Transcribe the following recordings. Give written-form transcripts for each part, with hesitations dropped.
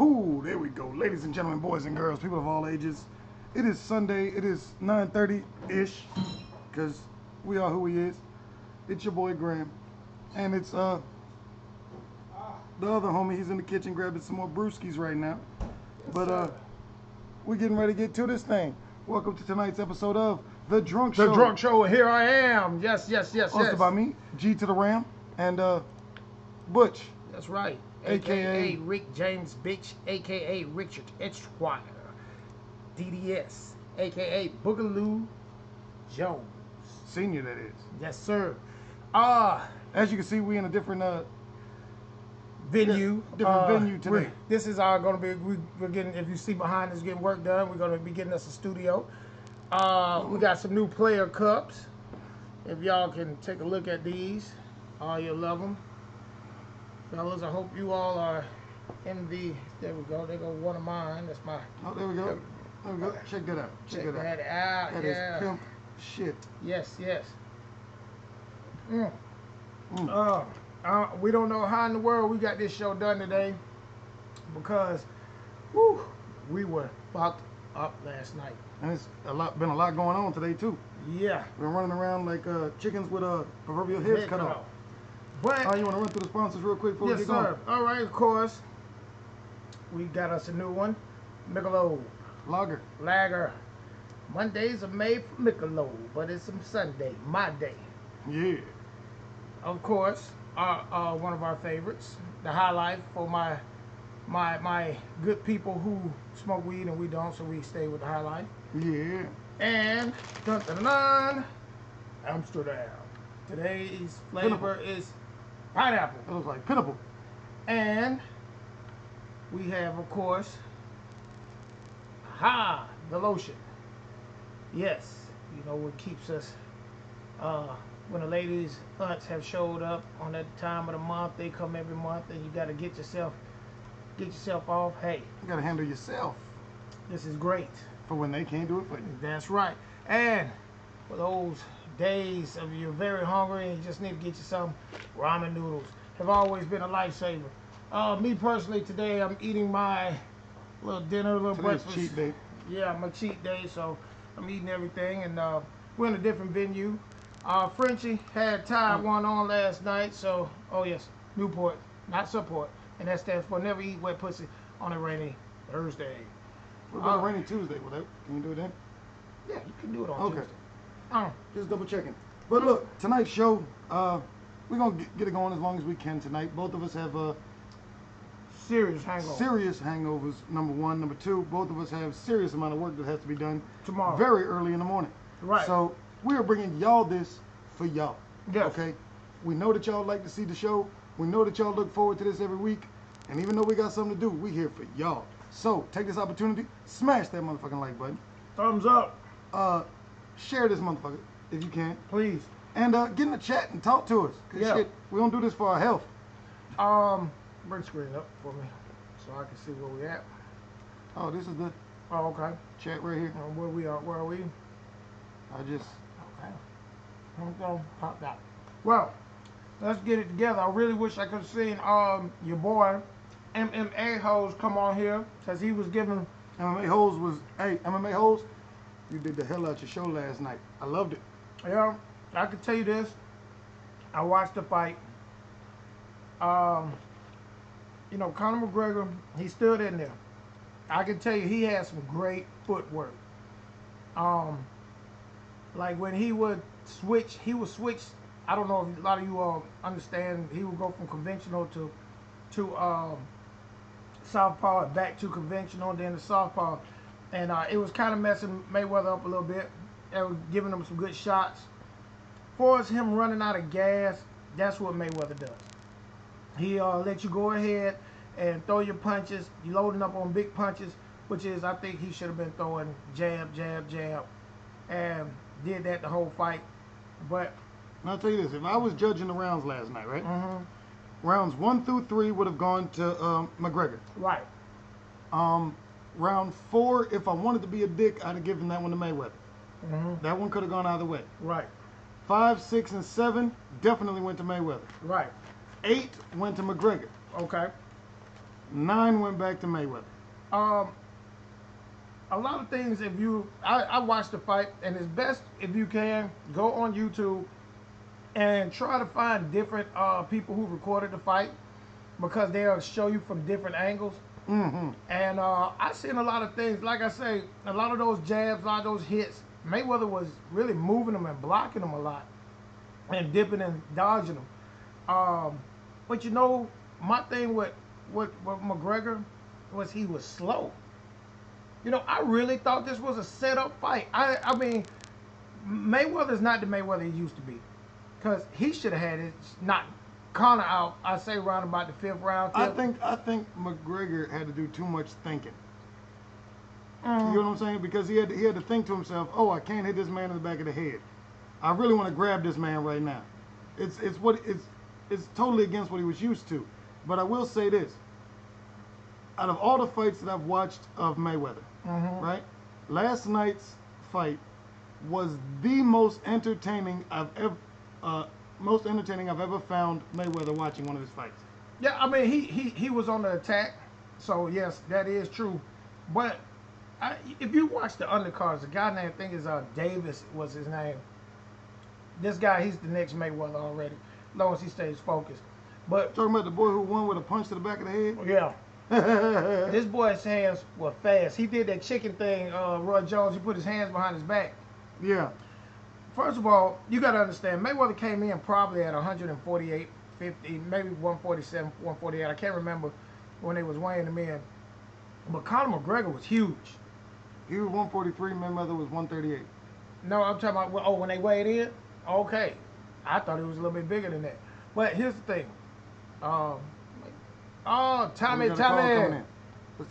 Ooh, there we go. Ladies and gentlemen, boys and girls, people of all ages. It is Sunday. It is 9:30-ish, because we are who he is. It's your boy Graham. And it's the other homie. He's in the kitchen grabbing some more brewskis right now. But we're getting ready to get to this thing. Welcome to tonight's episode of The Drunk Show. The Drunk Show, here I am. Yes. Hosted by me, G to the Ram, and Butch. That's right. AKA Rick James Bitch, AKA Richard Esquire. DDS, AKA Boogaloo Jones. Senior, that is. Yes, sir. As you can see, we in a different venue. Venue today. This is going to be, we're getting, if you see behind us getting work done, we're going to be getting us a studio. We got some new player cups. If y'all can take a look at these, you'll love them. Fellas, I hope you all are in the, there we go, there go one of mine, that's my. Oh, there we go. There we go. Check that out. Check that out. That is pimp shit. Yes. We don't know how in the world we got this show done today because we were fucked up last night. And it's been a lot going on today too. Yeah. We're running around like chickens with proverbial heads cut off. But you want to run through the sponsors real quick before we get going? Yes, sir. All right, of course. We got us a new one. Michelob. Lager. Mondays are made for Michelob, but it's some Sunday, my day. Yeah. Of course, one of our favorites, the High Life for my good people who smoke weed and we don't, so we stay with the High Life. Yeah. And Amsterdam. Today's flavor is pineapple. It looks like pineapple. And we have, of course, the lotion. Yes, you know what keeps us, when the ladies' aunts have showed up on that time of the month, they come every month and you got to get yourself off. Hey. You got to handle yourself. This is great. For when they can't do it for you. That's right. And for those days of you're very hungry and you just need to get you some ramen noodles, have always been a lifesaver. Me personally, today I'm eating my little dinner, little breakfast. Cheat day. Yeah, my cheat day, so I'm eating everything, and we're in a different venue. Frenchie had tied one on last night, so, oh yes, Newport, not support, and that stands for never eat wet pussy on a rainy Thursday. What about a rainy Tuesday? Can you do it then? Yeah, you can do it on Tuesday. Just double checking. But look, tonight's show, we're going to get it going as long as we can tonight. Both of us have serious hangovers, number one. Number two, both of us have serious amount of work that has to be done tomorrow, very early in the morning. Right. So we are bringing y'all this for y'all. Yes. Okay. We know that y'all like to see the show. We know that y'all look forward to this every week. And even though we got something to do, we here for y'all. So take this opportunity, smash that motherfucking like button. Thumbs up. Share this motherfucker if you can, please. And get in the chat and talk to us. Cause shit, we don't do this for our health. Bring the screen up for me so I can see where we at. Oh, this is the okay. Chat right here. Where are we? Okay. I'm gonna pop that. Well, let's get it together. I really wish I could have seen your boy MMA Hoes come on here, because he was giving MMA Hoes, you did the hell out your show last night. I loved it. Yeah, I can tell you this. I watched the fight. You know, Conor McGregor, he stood in there. I can tell you he had some great footwork. Like when he would switch, I don't know if a lot of you all understand, he would go from conventional to southpaw, back to conventional, then to southpaw. And it was kind of messing Mayweather up a little bit. It was giving him some good shots. As far as him running out of gas, that's what Mayweather does. He let you go ahead and throw your punches. You loading up on big punches, which is, I think he should have been throwing jab, and did that the whole fight. But I'll tell you this: if I was judging the rounds last night, right? Rounds 1 through 3 would have gone to McGregor. Right. Round 4, if I wanted to be a dick, I'd have given that one to Mayweather. That one could have gone either way. Right. 5, 6, and 7 definitely went to Mayweather. Right. 8 went to McGregor. Okay. 9 went back to Mayweather. A lot of things. I watched the fight, and it's best if you can go on YouTube and try to find different people who recorded the fight, because they'll show you from different angles. Mm-hmm. And I seen a lot of things. Like I say, a lot of those jabs, a lot of those hits, Mayweather was really moving them and blocking them a lot, and dipping and dodging them. But you know, my thing with McGregor was he was slow. You know, I really thought this was a set-up fight. I mean, Mayweather's not the Mayweather he used to be, because he should have had it knocked Conor out. I say around about the 5th round. I think McGregor had to do too much thinking. You know what I'm saying? Because he had to think to himself, oh, I can't hit this man in the back of the head. I really want to grab this man right now. It's totally against what he was used to. But I will say this: out of all the fights that I've watched of Mayweather, right, last night's fight was the most entertaining I've ever found Mayweather watching one of his fights. Yeah, I mean, he was on the attack, so yes, that is true. But if you watch the undercards, the guy named, I think is Davis was his name. This guy, he's the next Mayweather already, as long as he stays focused. But talking about the boy who won with a punch to the back of the head. Yeah. This boy's hands were fast. He did that chicken thing, Roy Jones. He put his hands behind his back. Yeah. First of all, you got to understand, Mayweather came in probably at 148, 50, maybe 147, 148. I can't remember when they was weighing him in. But Conor McGregor was huge. He was 143. Mayweather was 138. No, I'm talking about, oh, when they weighed in? Okay. I thought it was a little bit bigger than that. But here's the thing. Oh, Tommy. Let's go ahead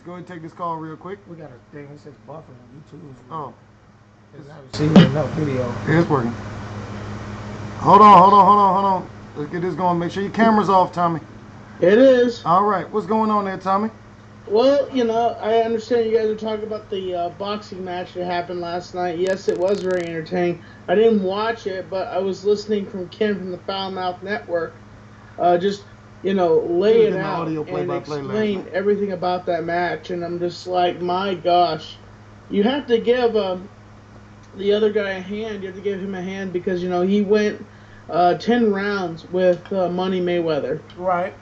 and take this call real quick. We got a thing. It says buffering on YouTube. Oh. See no video. Yeah, it's working. Hold on. Let's get this going. Make sure your camera's off, Tommy. It is. All right. What's going on there, Tommy? Well, you know, I understand you guys are talking about the boxing match that happened last night. Yes, it was very entertaining. I didn't watch it, but I was listening from Ken from the Foul Mouth Network. Just, you know, lay it out and explain everything about that match. And I'm just like, my gosh. You have to give the other guy a hand. You have to give him a hand because, you know, he went 10 rounds with Money Mayweather. Right.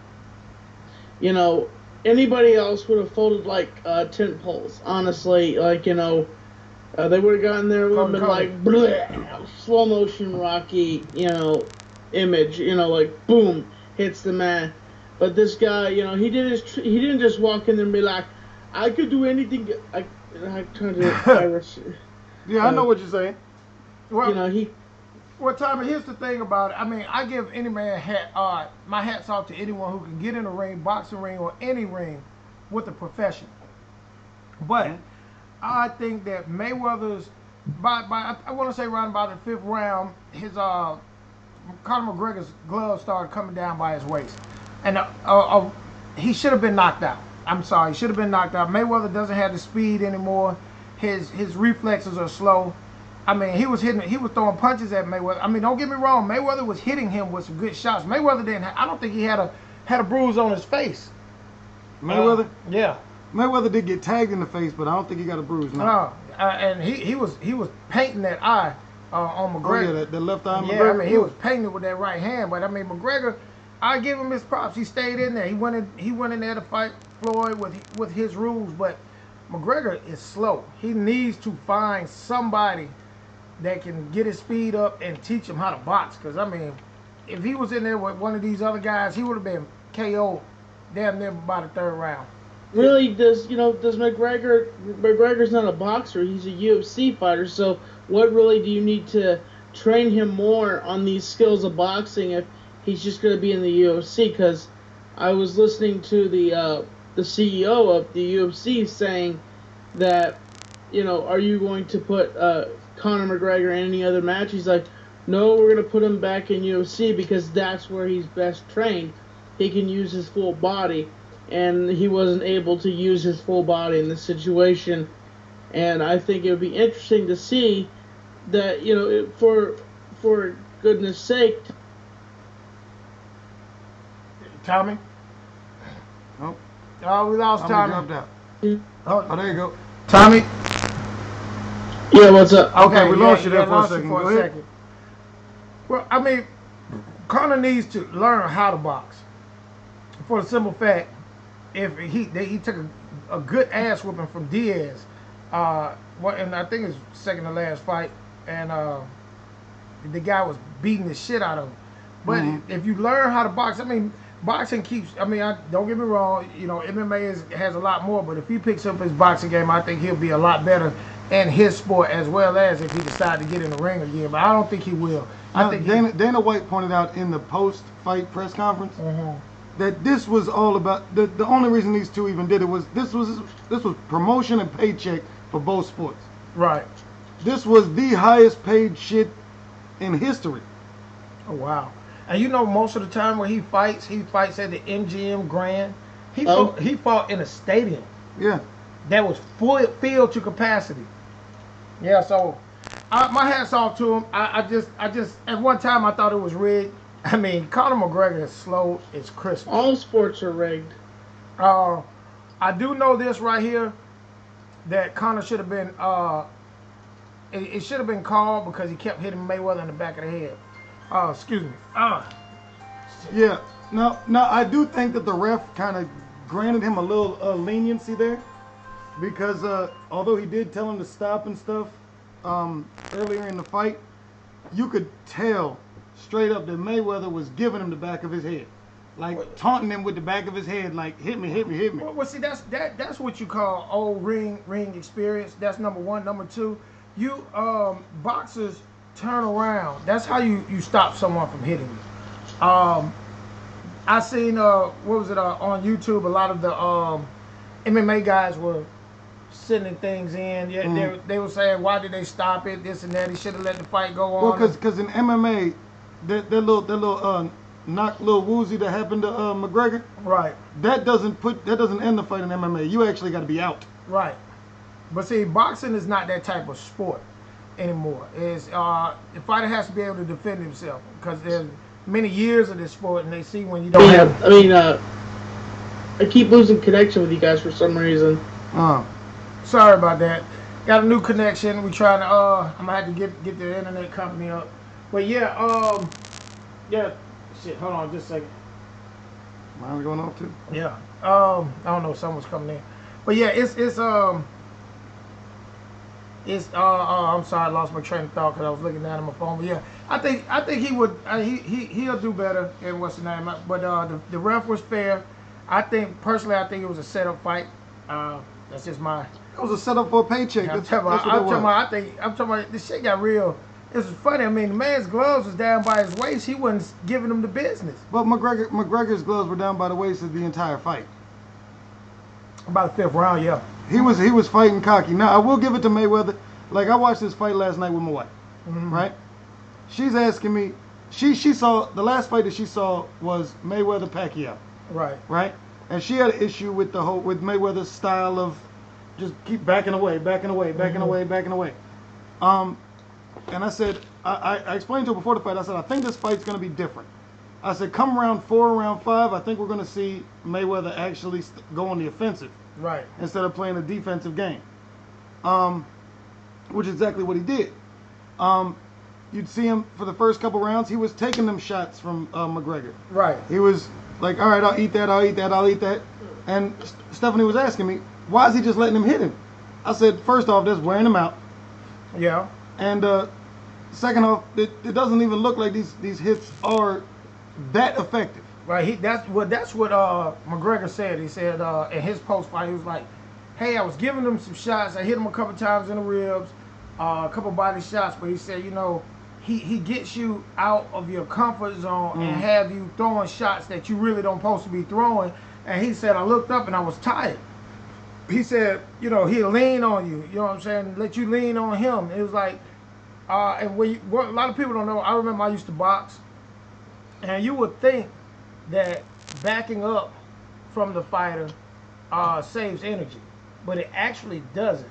You know, anybody else would have folded like tent poles, honestly. Like, you know, they would have gotten there, would have been like, bleh, slow motion Rocky, you know, image, you know, like, boom, hits the man. But this guy, you know, he didn't just walk in there and be like, I could do anything. I trying to Irish. Yeah, I know what you're saying. Well, you know, well, Tommy, here's the thing about it. I mean, I give any man my hats off to anyone who can get in a ring, boxing ring, or any ring with a profession. But I think that Mayweather's, I want to say around about the 5th round, his Conor McGregor's glove started coming down by his waist, and he should have been knocked out. I'm sorry, he should have been knocked out. Mayweather doesn't have the speed anymore. His reflexes are slow. I mean, he was throwing punches at Mayweather. I mean, don't get me wrong, Mayweather was hitting him with some good shots. Mayweather didn't. I don't think he had a bruise on his face. Mayweather? Yeah. Mayweather did get tagged in the face, but I don't think he got a bruise. No. And he was painting that eye on McGregor. Oh yeah, the left eye. Yeah, I mean, he was painting it with that right hand. But I mean, McGregor, I give him his props. He stayed in there. He went in there to fight Floyd with his rules. But McGregor is slow. He needs to find somebody that can get his speed up and teach him how to box. Because, I mean, if he was in there with one of these other guys, he would have been KO'd damn near by the 3rd round. Really, does McGregor's not a boxer, he's a UFC fighter, so what really do you need to train him more on these skills of boxing if he's just going to be in the UFC? Because I was listening to the CEO of the UFC saying that, you know, are you going to put Conor McGregor in any other match? He's like, no, we're going to put him back in UFC because that's where he's best trained. He can use his full body, and he wasn't able to use his full body in this situation. And I think it would be interesting to see that, you know, for goodness sake. Tommy? Oh. Oh, we lost Tommy. Dropped out. Oh, there you go. Tommy? Yeah, what's up? Okay, we lost you there for a second. Go ahead. Well, I mean, Conor needs to learn how to box. For the simple fact, if he took a good ass whooping from Diaz, and I think it's second to last fight, and the guy was beating the shit out of him. But if you learn how to box, I mean, boxing keeps. I mean, don't get me wrong. You know, MMA has a lot more. But if he picks up his boxing game, I think he'll be a lot better in his sport, as well as if he decides to get in the ring again. But I don't think he will. Now, I think Dana White pointed out in the post-fight press conference that this was all about. The only reason these two even did it was this was promotion and paycheck for both sports. Right. This was the highest paid shit in history. Oh wow. And you know, most of the time when he fights at the MGM Grand. He fought in a stadium. Yeah. That was filled to capacity. Yeah, so my hat's off to him. I just at one time I thought it was rigged. I mean, Conor McGregor is slow as Christmas. All sports are rigged. I do know this right here, that Conor should have been it should have been called because he kept hitting Mayweather in the back of the head. Excuse me. Yeah. Now I do think that the ref kind of granted him a little leniency there, because although he did tell him to stop and stuff earlier in the fight, you could tell straight up that Mayweather was giving him the back of his head, like taunting him with the back of his head, like hit me, hit me, hit me. Well, see, that's what you call old ring experience. That's number one. Number two, you boxers turn around. That's how you stop someone from hitting you. I seen what was it on YouTube? A lot of the MMA guys were sending things in. Yeah, they were saying, why did they stop it? This and that. He should have let the fight go on. Well, because in MMA, that little knock, little woozy that happened to McGregor. Right. That doesn't end the fight in MMA. You actually got to be out. Right. But see, boxing is not that type of sport anymore. It's the fighter has to be able to defend himself, because there's many years of this sport, and they see when you don't have. I mean, I keep losing connection with you guys for some reason. Sorry about that. Got a new connection. We trying to. I'm gonna have to get the internet company up. But yeah, yeah. Shit. Hold on, just a second. Mine's going off too. Yeah. I don't know. Someone's coming in. But yeah, it's I'm sorry, I lost my train of thought because I was looking down at my phone. But yeah, I think he would. He'll do better in what's the name. But the ref was fair. I think personally, I think it was a setup fight. That's just my. It was a setup for a paycheck. I'm talking about this shit got real. This is funny. I mean, the man's gloves was down by his waist. He wasn't giving him the business. But McGregor's gloves were down by the waist of the entire fight. About the fifth round, yeah. He was fighting cocky. Now I will give it to Mayweather. Like, I watched this fight last night with my wife, right? She's asking me. She saw the last fight that she saw was Mayweather Pacquiao. Right. Right. And she had an issue with with Mayweather's style of just keep backing away, backing away, backing away, backing away. And I said, I explained to her before the fight. I said, I think this fight's going to be different. I said, come round 4, round 5, I think we're going to see Mayweather actually go on the offensive, right, instead of playing a defensive game. Which is exactly what he did. You'd see him for the first couple rounds. He was taking them shots from McGregor. Right. He was like, all right, I'll eat that, I'll eat that, I'll eat that. And Stephanie was asking me, why is he just letting him hit him? I said, first off, that's wearing him out. Yeah. And second off, it doesn't even look like these hits are that effective. Right. That's what McGregor said. He said in his post fight, he was like, hey, I was giving him some shots. I hit him a couple times in the ribs, a couple body shots. But he said, you know, he gets you out of your comfort zone and have you throwing shots that you really don't supposed to be throwing. And he said, I looked up and I was tired. He said, you know, he'll lean on you. You know what I'm saying? Let you lean on him. It was like, and what a lot of people don't know, I remember I used to box. And you would think that backing up from the fighter saves energy. But it actually doesn't.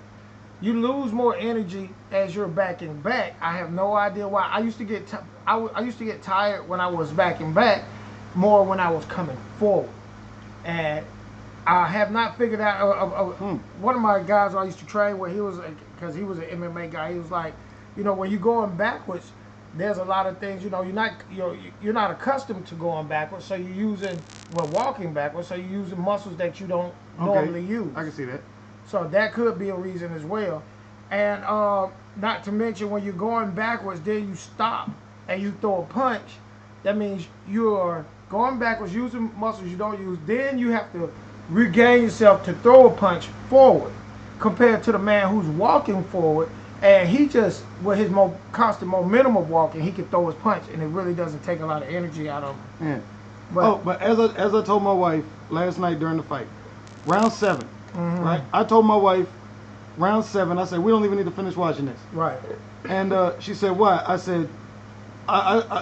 You lose more energy as you're backing back. I have no idea why. I used to get I used to get tired when I was backing back, more when I was coming forward. And I have not figured out. One of my guys I used to train with, he was, because he was an MMA guy. He was like, you know, when you're going backwards, there's a lot of things. You know, you're not accustomed to going backwards, so you're using walking backwards. So you're using muscles that you don't normally use. I can see that. So that could be a reason as well. And not to mention, when you're going backwards, then you stop and you throw a punch. That means you're going backwards, using muscles you don't use. Then you have to regain yourself to throw a punch forward, compared to the man who's walking forward, and he just, with his constant momentum of walking, he can throw his punch, and it really doesn't take a lot of energy out of him. Yeah. But, but as I told my wife last night during the fight, round 7, right? I told my wife, round 7, I said, we don't even need to finish watching this. Right. And she said, why? I said,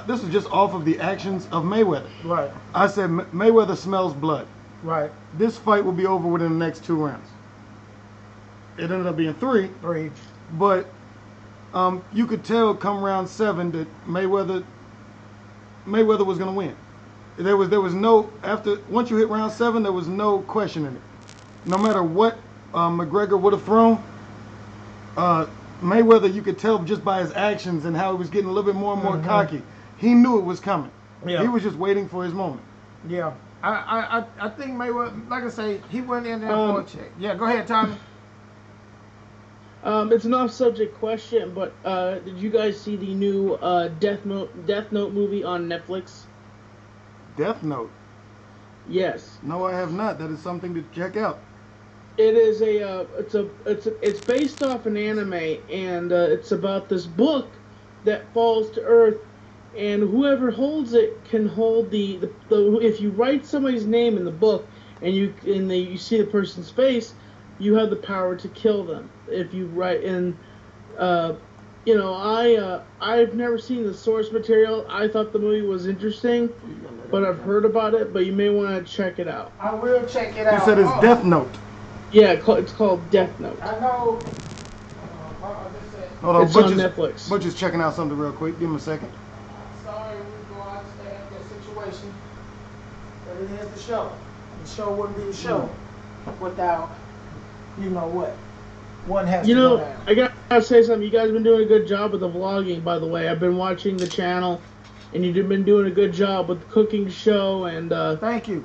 this is just off of the actions of Mayweather. Right. I said, Mayweather smells blood. Right. This fight will be over within the next 2 rounds. It ended up being 3. 3. But you could tell come round 7 that Mayweather was going to win. There was no, once you hit round 7, there was no question in it. No matter what McGregor would have thrown, Mayweather, you could tell just by his actions and how he was getting a little bit more and more cocky. He knew it was coming. Yeah. He was just waiting for his moment. Yeah. I think Mayweather, like I say, he went in there for a check. Yeah, go ahead, Tommy. It's an off-subject question, but did you guys see the new Death Note movie on Netflix? Death Note? Yes. No, I have not. That is something to check out. It is it's based off an anime, and it's about this book that falls to Earth, and whoever holds it can hold the if you write somebody's name in the book and you see the person's face, you have the power to kill them. If you write in, you know, I've never seen the source material. I thought the movie was interesting, but I've heard about it. But you may want to check it out. I will check it out. You said it's Death Note. Yeah, it's called Death Note. I know. Hold on, It's on Netflix. Butcher's checking out something real quick. Give him a second. Sorry, we go understand that situation, but it is the show. The show wouldn't be the show without, you know what. One has You to go know, down. I gotta say something. You guys have been doing a good job with the vlogging, by the way. I've been watching the channel, and you've been doing a good job with the cooking show, and Thank you.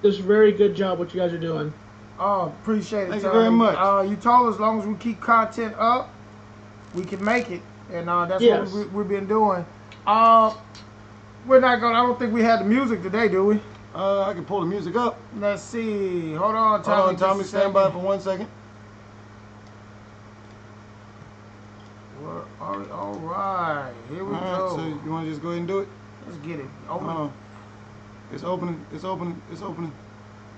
just very good job what you guys are doing. Oh, appreciate it. Thank you Tommy. very much. You told us as long as we keep content up, we can make it, and that's Yes. what we've been doing. We're not gonna. I don't think we had the music today, do we? I can pull the music up. Let's see. Hold on, Tommy. Hold on, Tommy. just a Stand by second. for 1 second. All right. Here we All right, go. so you want to just go ahead and do it? Let's get it. Hold Open. on. It's opening. It's opening. It's opening.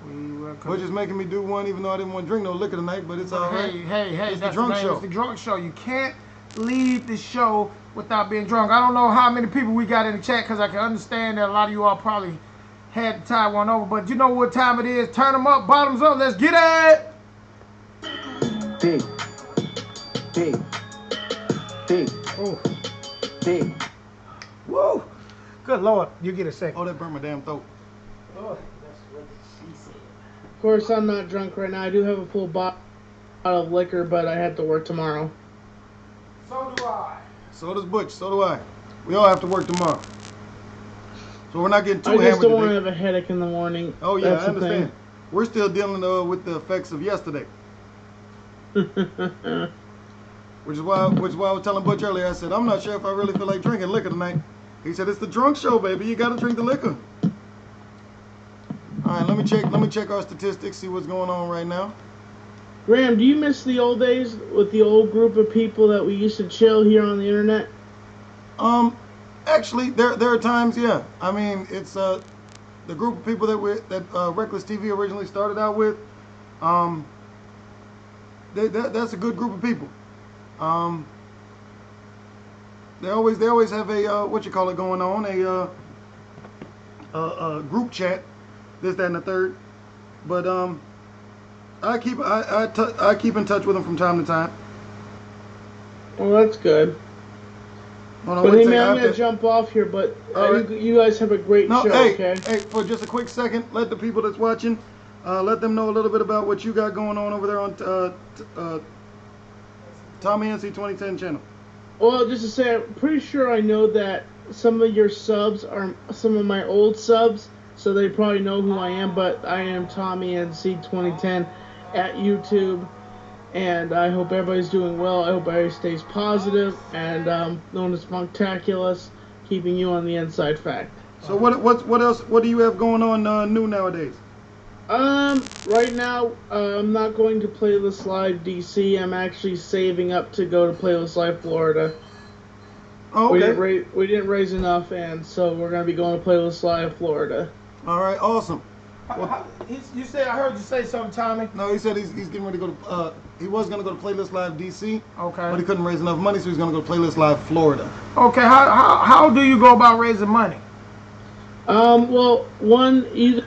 We will come. Butcher's making me do one, even though I didn't want to drink no liquor tonight, but it's all right. Hey, It's the that's drunk name. show. It's the drunk show. You can't leave the show without being drunk. I don't know how many people we got in the chat, because I can understand that a lot of you all probably had to tie one over, but you know what time it is. Turn them up, bottoms up. Let's get it. Big. Big. Big. Oh, Big. whoa. Good Lord. You get a second. Oh, that burned my damn throat. Lord, that's what she said. Of course, I'm not drunk right now. I do have a full bottle of liquor, but I have to work tomorrow. So do I. So does Butch. So do I. We all have to work tomorrow. So we're not getting too I just hammered don't want to today. have a headache in the morning. Oh yeah, That's I the understand. We're still dealing with the effects of yesterday. thing. Which is why I was telling Butch earlier. I said I'm not sure if I really feel like drinking liquor tonight. He said it's the drunk show, baby. You got to drink the liquor. All right, let me check our statistics. See what's going on right now. Graham, do you miss the old days with the old group of people that we used to chill here on the internet? Actually, there are times, yeah. I mean, it's the group of people that Reckless TV originally started out with. That's a good group of people. They always have a what you call it going on, a group chat, this, that, and the third. But I keep in touch with them from time to time. Well, that's good. Hold on, But wait a hey, second, man, I I'm have going to- to jump off here, but Alright. you guys have a great No, show, hey, okay? hey, for just a quick second, let the people that's watching, let them know a little bit about what you got going on over there on Tommy NC 2010 channel. Well, just to say, I'm pretty sure I know that some of your subs are some of my old subs, so they probably know who I am, but I am Tommy NC 2010 at YouTube, and I hope everybody's doing well. I hope everybody stays positive, and known as Spunktaculous, keeping you on the inside fact. So what else? What do you have going on new nowadays? Right now, I'm not going to Playlist Live DC. I'm actually saving up to go to Playlist Live Florida. Oh, okay. We didn't raise enough, and so we're going to be going to Playlist Live Florida. All right, awesome. You said, I heard you say something, Tommy. No, he said he's getting ready to go to, he was going to go to Playlist Live DC, Okay. but he couldn't raise enough money, so he's going to go to Playlist Live Florida. Okay, how do you go about raising money? Well, one, either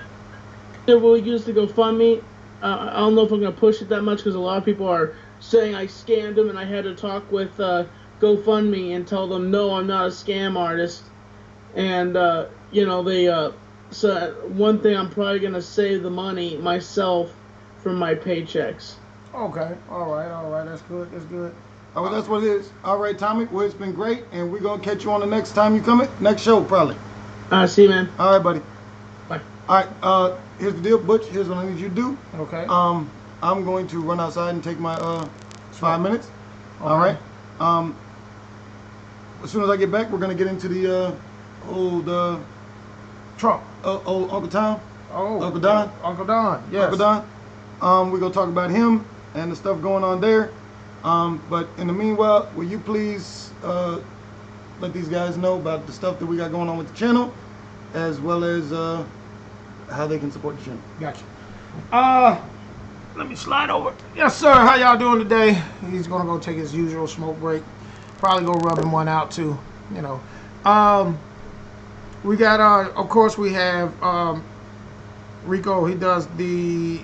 we'll use the GoFundMe. I don't know if I'm going to push it that much because a lot of people are saying I scammed them, and I had to talk with GoFundMe and tell them, no, I'm not a scam artist. And, you know, they, so one thing, I'm probably going to save the money myself from my paychecks. Okay, all right, that's good, that's good. Oh, well, that's what it is. All right, Tommy, well, it's been great, and we're going to catch you on the next time you come in, next show, probably. See you, man. All right, buddy. Bye. All right, here's the deal, Butch. Here's what I need you to do. Okay. I'm going to run outside and take my 5 minutes. Okay. All right. As soon as I get back, we're gonna get into the old Trump. old Uncle Tom. Oh. Uncle Don. Uncle Don. Yes. Uncle Don. We're gonna talk about him and the stuff going on there. But in the meanwhile, will you please let these guys know about the stuff that we got going on with the channel, as well as how they can support the channel. Gotcha. Let me slide over. Yes, sir. How y'all doing today? He's gonna go take his usual smoke break. Probably go rubbing one out too. You know. We got of course we have Rico. He does the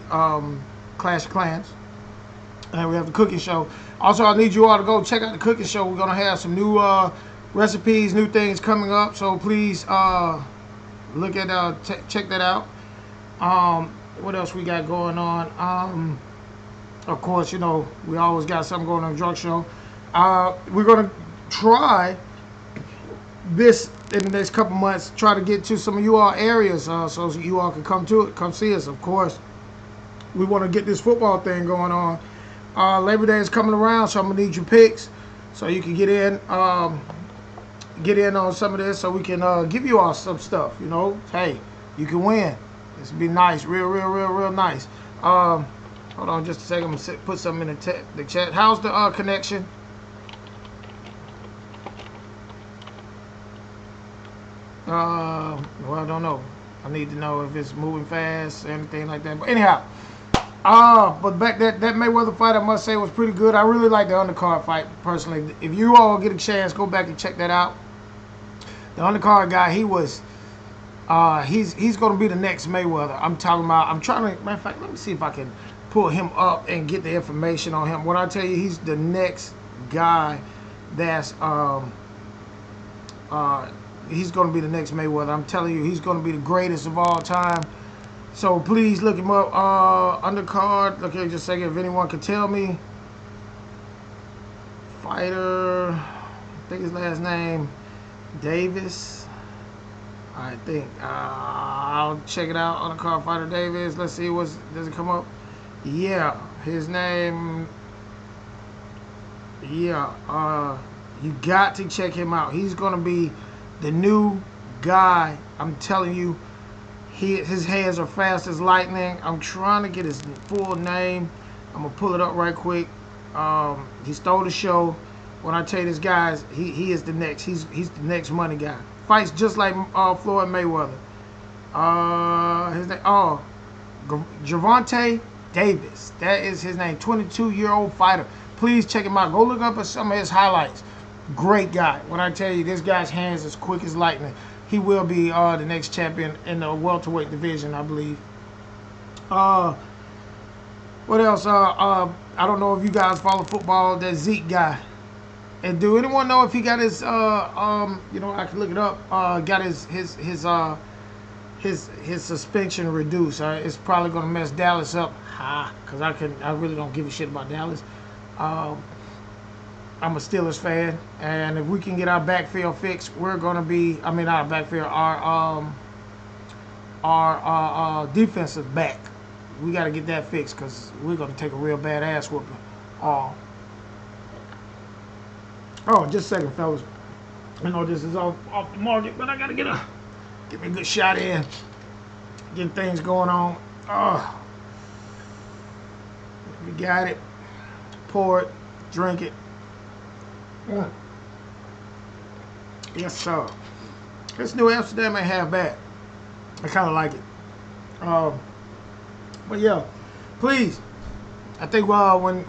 Clash of Clans, and we have the cooking show. Also, I need you all to go check out the cooking show. We're gonna have some new recipes, new things coming up. So please look at check that out. What else we got going on? Of course, you know, we always got something going on the drug show. We're going to try this in the next couple months, try to get to some of you all areas so you all can come see us. Of course, we want to get this football thing going on. Labor Day is coming around, so I'm going to need your picks so you can get in on some of this so we can give you all some stuff, you know. Hey, you can win. This would be nice, real nice. Hold on just a second. I'm going to put something in the chat. How's the connection? Well, I don't know. I need to know if it's moving fast or anything like that. But anyhow, but back that Mayweather fight, I must say, was pretty good. I really like the undercard fight, personally. If you all get a chance, go back and check that out. The undercard guy, he was... he's going to be the next Mayweather. I'm talking about, I'm trying to, matter of fact, let me see if I can pull him up and get the information on him. When I tell you he's the next guy that's, he's going to be the next Mayweather. I'm telling you, he's going to be the greatest of all time. So please look him up. Undercard, okay, just a second, if anyone can tell me. Fighter, I think his last name, Davis. I think I'll check it out. Undercard Fighter Davis. Let's see does it come up? Yeah, his name. Yeah, you got to check him out. He's gonna be the new guy. I'm telling you, his hands are fast as lightning. I'm trying to get his full name. I'm gonna pull it up right quick. He stole the show. When I tell you this, guys, he is the next. He's the next money guy. Fights just like Floyd Mayweather. His name, Gervonta Davis. That is his name. 22-year-old fighter. Please check him out. Go look up at some of his highlights. Great guy. When I tell you, this guy's hands is quick as lightning. He will be the next champion in the welterweight division, I believe. What else? I don't know if you guys follow football. That Zeke guy. And do anyone know if he got his you know, I can look it up. Got his suspension reduced? It's probably gonna mess Dallas up. Cause I really don't give a shit about Dallas. I'm a Steelers fan, and if we can get our backfield fixed, we're gonna be. I mean, our backfield, our defensive back. We got to get that fixed because we're gonna take a real bad ass whooping. Oh, just a second, fellas. I know this is off the market, but I gotta get me a good shot in. Getting things going on. Oh, we got it. Pour it. Drink it. Yes, sir. This New Amsterdam ain't half bad. I kind of like it. But yeah, please. I think when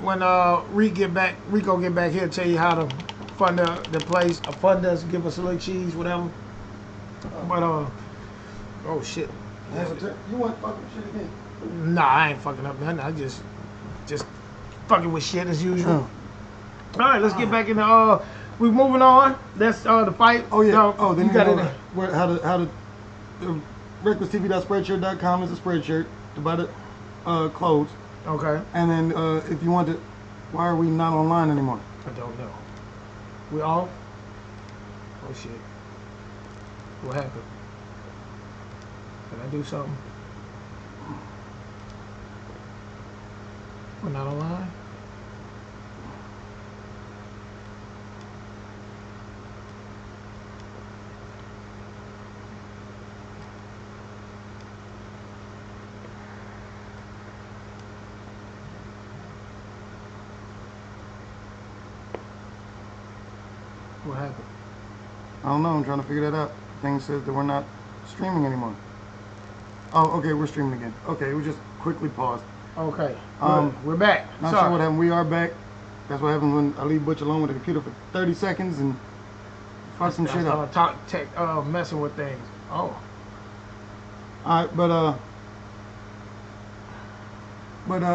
Rico get back here, tell you how to fund the place. Fund us, give us a little cheese, whatever. But oh shit. You want fucking shit again? Nah, I ain't fucking up nothing. I just fucking with shit as usual. All right, let's get back into we moving on. That's the fight. Oh yeah. Then you got it. How to recklesstv.spreadshirt.com is a spreadshirt to buy the clothes. Okay. And then if you want to, why are we not online anymore? I don't know. We off? Oh shit. What happened? Did I do something? We're not online? What happened? I don't know. I'm trying to figure that out. The thing says that we're not streaming anymore. Oh, okay. We're streaming again. Okay, we just quickly paused. Okay. We're back. Not sure what happened. We are back. That's what happens when I leave Butch alone with the computer for 30 seconds and fuck some shit up. Messing with things. Oh. Alright, but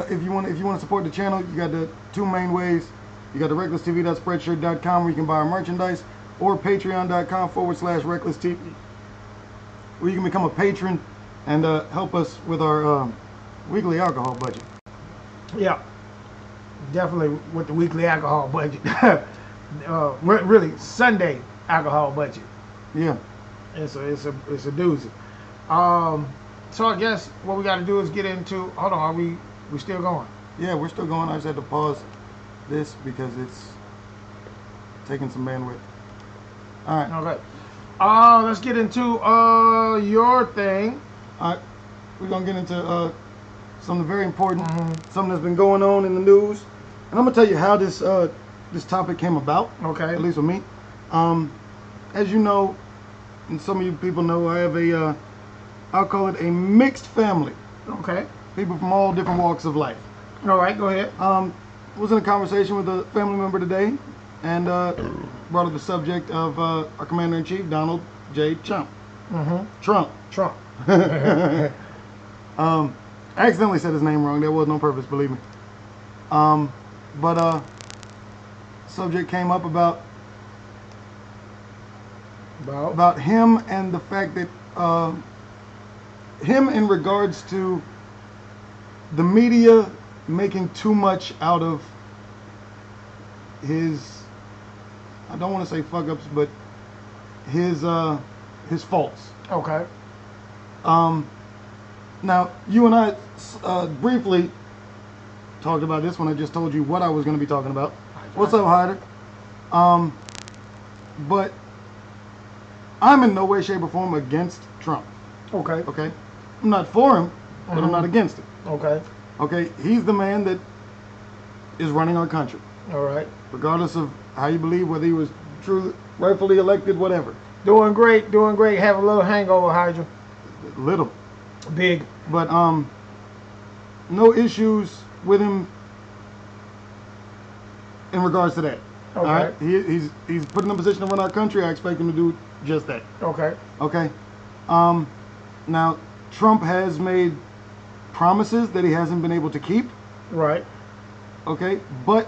if you want to support the channel, you got the two main ways. You got the recklesstv.spreadshirt.com where you can buy our merchandise, or patreon.com/recklesstv where you can become a patron and help us with our weekly alcohol budget. Yeah, definitely with the weekly alcohol budget. Really Sunday alcohol budget. Yeah, it's a doozy. So I guess what we got to do is get into. Hold on, are we still going? Yeah, we're still going. I just had to pause this because it's taking some bandwidth. All right. Okay. Let's get into your thing. All right. We're gonna get into something very important, something that's been going on in the news, and I'm gonna tell you how this topic came about. Okay. At least with me. As you know, and some of you people know, I have I'll call it a mixed family. Okay. People from all different walks of life. All right. Go ahead. Was in a conversation with a family member today, and brought up the subject of our Commander-in-Chief, Donald J. Trump. Trump. I accidentally said his name wrong. There was no purpose, believe me. But subject came up about him and the fact that him in regards to the media making too much out of his, I don't want to say fuck ups, but his faults. Okay. Now you and I briefly talked about this when I just told you what I was going to be talking about. What's up, Hyder? But I'm in no way, shape, or form against Trump. Okay. Okay. I'm not for him, but I'm not against it. Okay. Okay. He's the man that is running our country. All right. Regardless of how you believe, whether he was truly, rightfully elected, whatever. Doing great. Doing great. Have a little hangover, Hydra. Little. Big. But no issues with him in regards to that. Okay. All right. He's put in a position to run our country. I expect him to do just that. Okay. Okay. Now Trump has made promises that he hasn't been able to keep. Right. Okay. But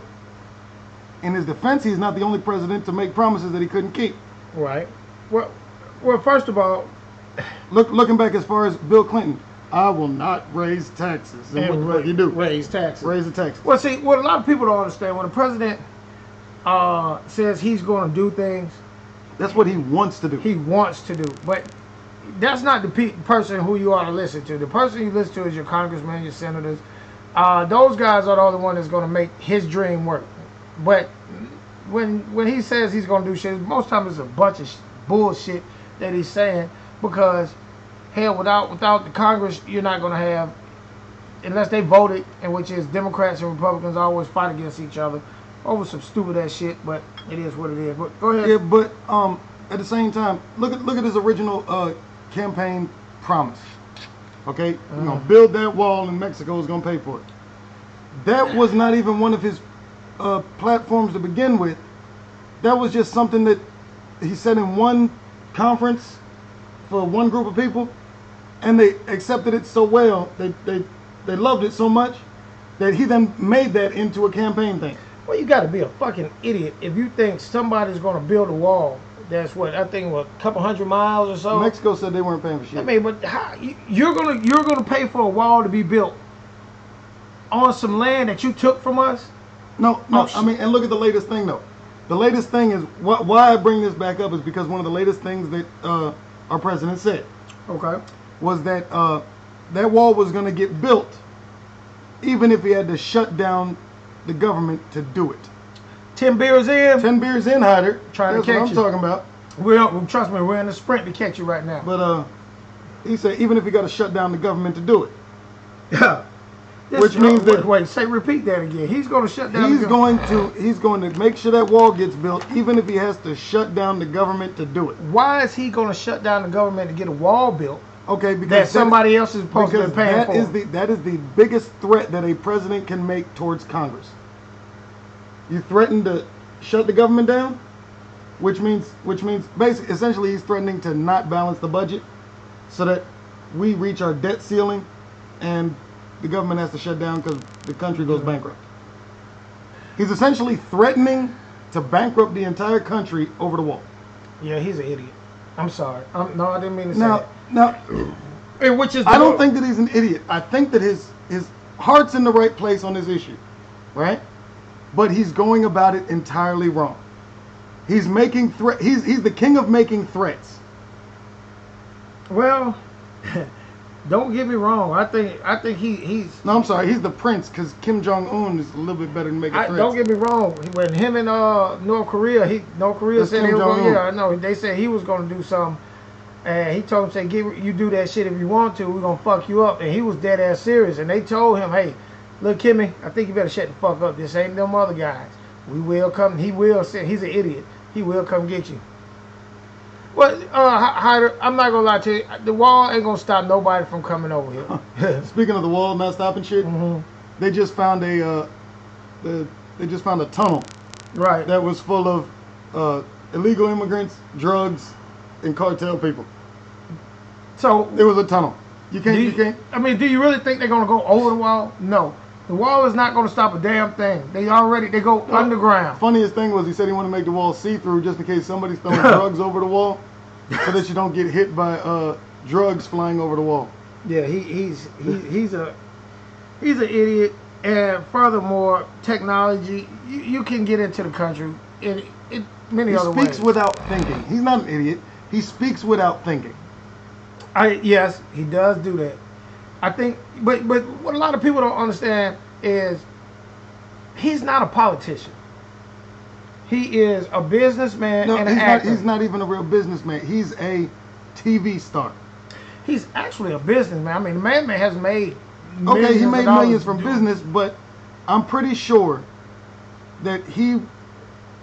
in his defense, he's not the only president to make promises that he couldn't keep. Right. Well, first of all, looking back as far as Bill Clinton, I will not raise taxes. And what you do? Raise taxes. Raise the taxes. Well, see, what a lot of people don't understand, when the president says he's going to do things, that's what he wants to do. He wants to do. But that's not the person who you ought to listen to. The person you listen to is your congressmen, your senators. Those guys are the only one that's going to make his dream work. But when he says he's going to do shit, most times it's a bunch of bullshit that he's saying, because hell, without the Congress, you're not going to have, unless they voted, and which is Democrats and Republicans always fight against each other over some stupid ass shit, but it is what it is. But go ahead. Yeah, but at the same time, look at his original campaign promise. Okay, we're gonna build that wall, and Mexico is gonna pay for it. That was not even one of his platforms to begin with. That was just something that he said in one conference for one group of people, and they accepted it so well, they loved it so much that he then made that into a campaign thing. Well, you got to be a fucking idiot if you think somebody's going to build a wall that's a couple 100 miles or so. Mexico said they weren't paying for shit. I mean, but how, you're gonna pay for a wall to be built on some land that you took from us? No. I mean, and look at the latest thing though. The latest thing is why I bring this back up is because one of the latest things that our president said, okay, was that that wall was going to get built, even if he had to shut down the government to do it. 10 beers in. 10 beers in, Hyder. Trying That's to catch what I'm talking about. Trust me, we're in a sprint to catch you right now. But he said even if he got to shut down the government to do it. Yeah. Which means that repeat that again. He's going to shut down. He's going to make sure that wall gets built, even if he has to shut down the government to do it. Why is he going to shut down the government to get a wall built? Okay, because that somebody else is supposed to be paying for. That is the biggest threat that a president can make towards Congress. You threaten to shut the government down, which means basically, essentially, he's threatening to not balance the budget, so that we reach our debt ceiling, and the government has to shut down because the country goes bankrupt. He's essentially threatening to bankrupt the entire country over the wall. Yeah, he's an idiot. I'm sorry. No, I didn't mean to say that. Now, I don't think that he's an idiot. I think that his heart's in the right place on this issue, right? But he's going about it entirely wrong. He's making he's the king of making threats. Well, don't get me wrong. I think he's. No, I'm sorry. He's the prince, because Kim Jong-un is a little bit better than making threats. Don't get me wrong. When him and North Korea said he was going. Yeah, I know. They said he was going to do something, and he told him, "Say, you do that shit if you want to. We're gonna fuck you up." And he was dead ass serious. And they told him, "Hey, look, Kimmy, I think you better shut the fuck up. This ain't them other guys. We will come." He will say he's an idiot. He will come get you. Well, Hyder, I'm not gonna lie to you. The wall ain't gonna stop nobody from coming over here. Speaking of the wall not stopping shit, they just found a tunnel, right? That was full of illegal immigrants, drugs, and cartel people. So it was a tunnel. You can't. I mean, do you really think they're gonna go over the wall? No. The wall is not going to stop a damn thing. They go underground. Funniest thing was he said he wanted to make the wall see-through just in case somebody's throwing drugs over the wall, so that you don't get hit by drugs flying over the wall. Yeah, he's an idiot. And furthermore, technology, you can get into the country in many other ways. He speaks without thinking. He's not an idiot. He speaks without thinking. Yes, he does do that. I think, but what a lot of people don't understand is he's not a politician. He is a businessman and an actor. He's not even a real businessman. He's a TV star. He's actually a businessman. I mean, the man has made millions he made millions from business, but I'm pretty sure that he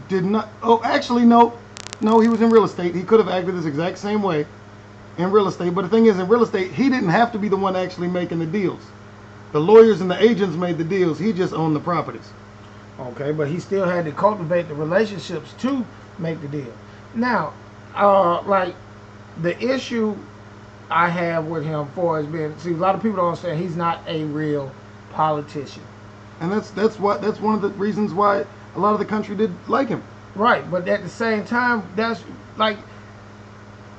did not. Oh, actually, no, he was in real estate. He could have acted this exact same way in real estate, but the thing is, in real estate, he didn't have to be the one actually making the deals. The lawyers and the agents made the deals. He just owned the properties. Okay, but he still had to cultivate the relationships to make the deal. Now, like the issue I have with him has been, see, a lot of people don't understand he's not a real politician. And that's one of the reasons why a lot of the country did like him. Right, but at the same time, that's like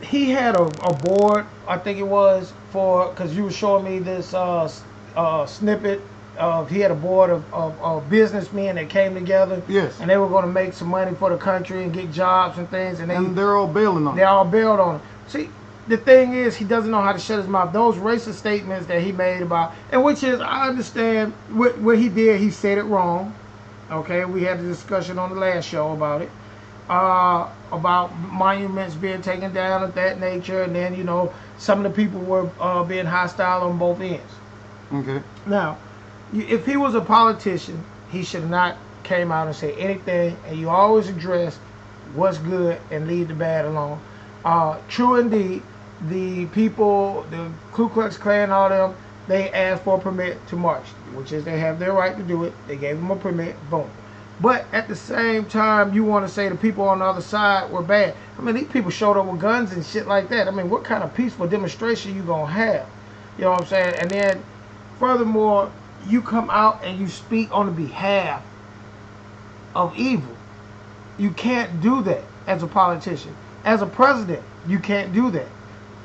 he had a board, I think it was, for, because you were showing me this snippet of, he had a board of businessmen that came together. Yes. And they were going to make some money for the country and get jobs and things. And they're all bailing on him. They all bailed on him. See, the thing is, he doesn't know how to shut his mouth. Those racist statements that he made about, and which is, I understand what he did, he said it wrong. Okay, we had a discussion on the last show about it. About monuments being taken down of that nature, and then, you know, some of the people were being hostile on both ends. Okay. Now, if he was a politician, he should not came out and say anything, and you always address what's good and leave the bad alone. True indeed, the people, the Ku Klux Klan, all them, they asked for a permit to march, which is they have their right to do it. They gave them a permit, boom. But at the same time, you want to say the people on the other side were bad. I mean, these people showed up with guns and shit like that. I mean, what kind of peaceful demonstration you gonna have? You know what I'm saying? And then, furthermore, you come out and you speak on the behalf of evil. You can't do that as a politician. As a president, you can't do that.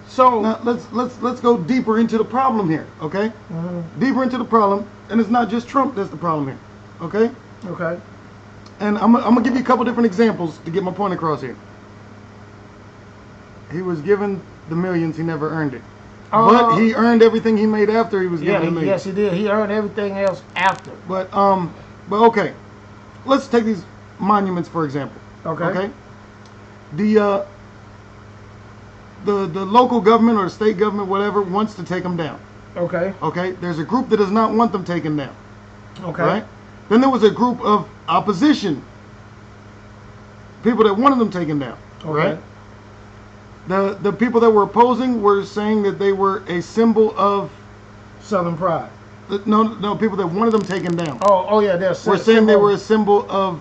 So now let's go deeper into the problem here, okay? Deeper into the problem, and it's not just Trump that's the problem here, okay? Okay. And I'm gonna give you a couple different examples to get my point across here. He was given the millions, he never earned it. But he earned everything he made after he was given the millions. Yes, he did. He earned everything else after. But okay. Let's take these monuments for example. Okay. The local government or the state government, whatever, wants to take them down. Okay. Okay. There's a group that does not want them taken down. Okay. Right? Then there was a group of opposition, people that wanted them taken down. Okay. Right? The people that were opposing were saying that they were a symbol of Southern pride. No, people that wanted them taken down. Oh yeah, they're We're saying they were a symbol of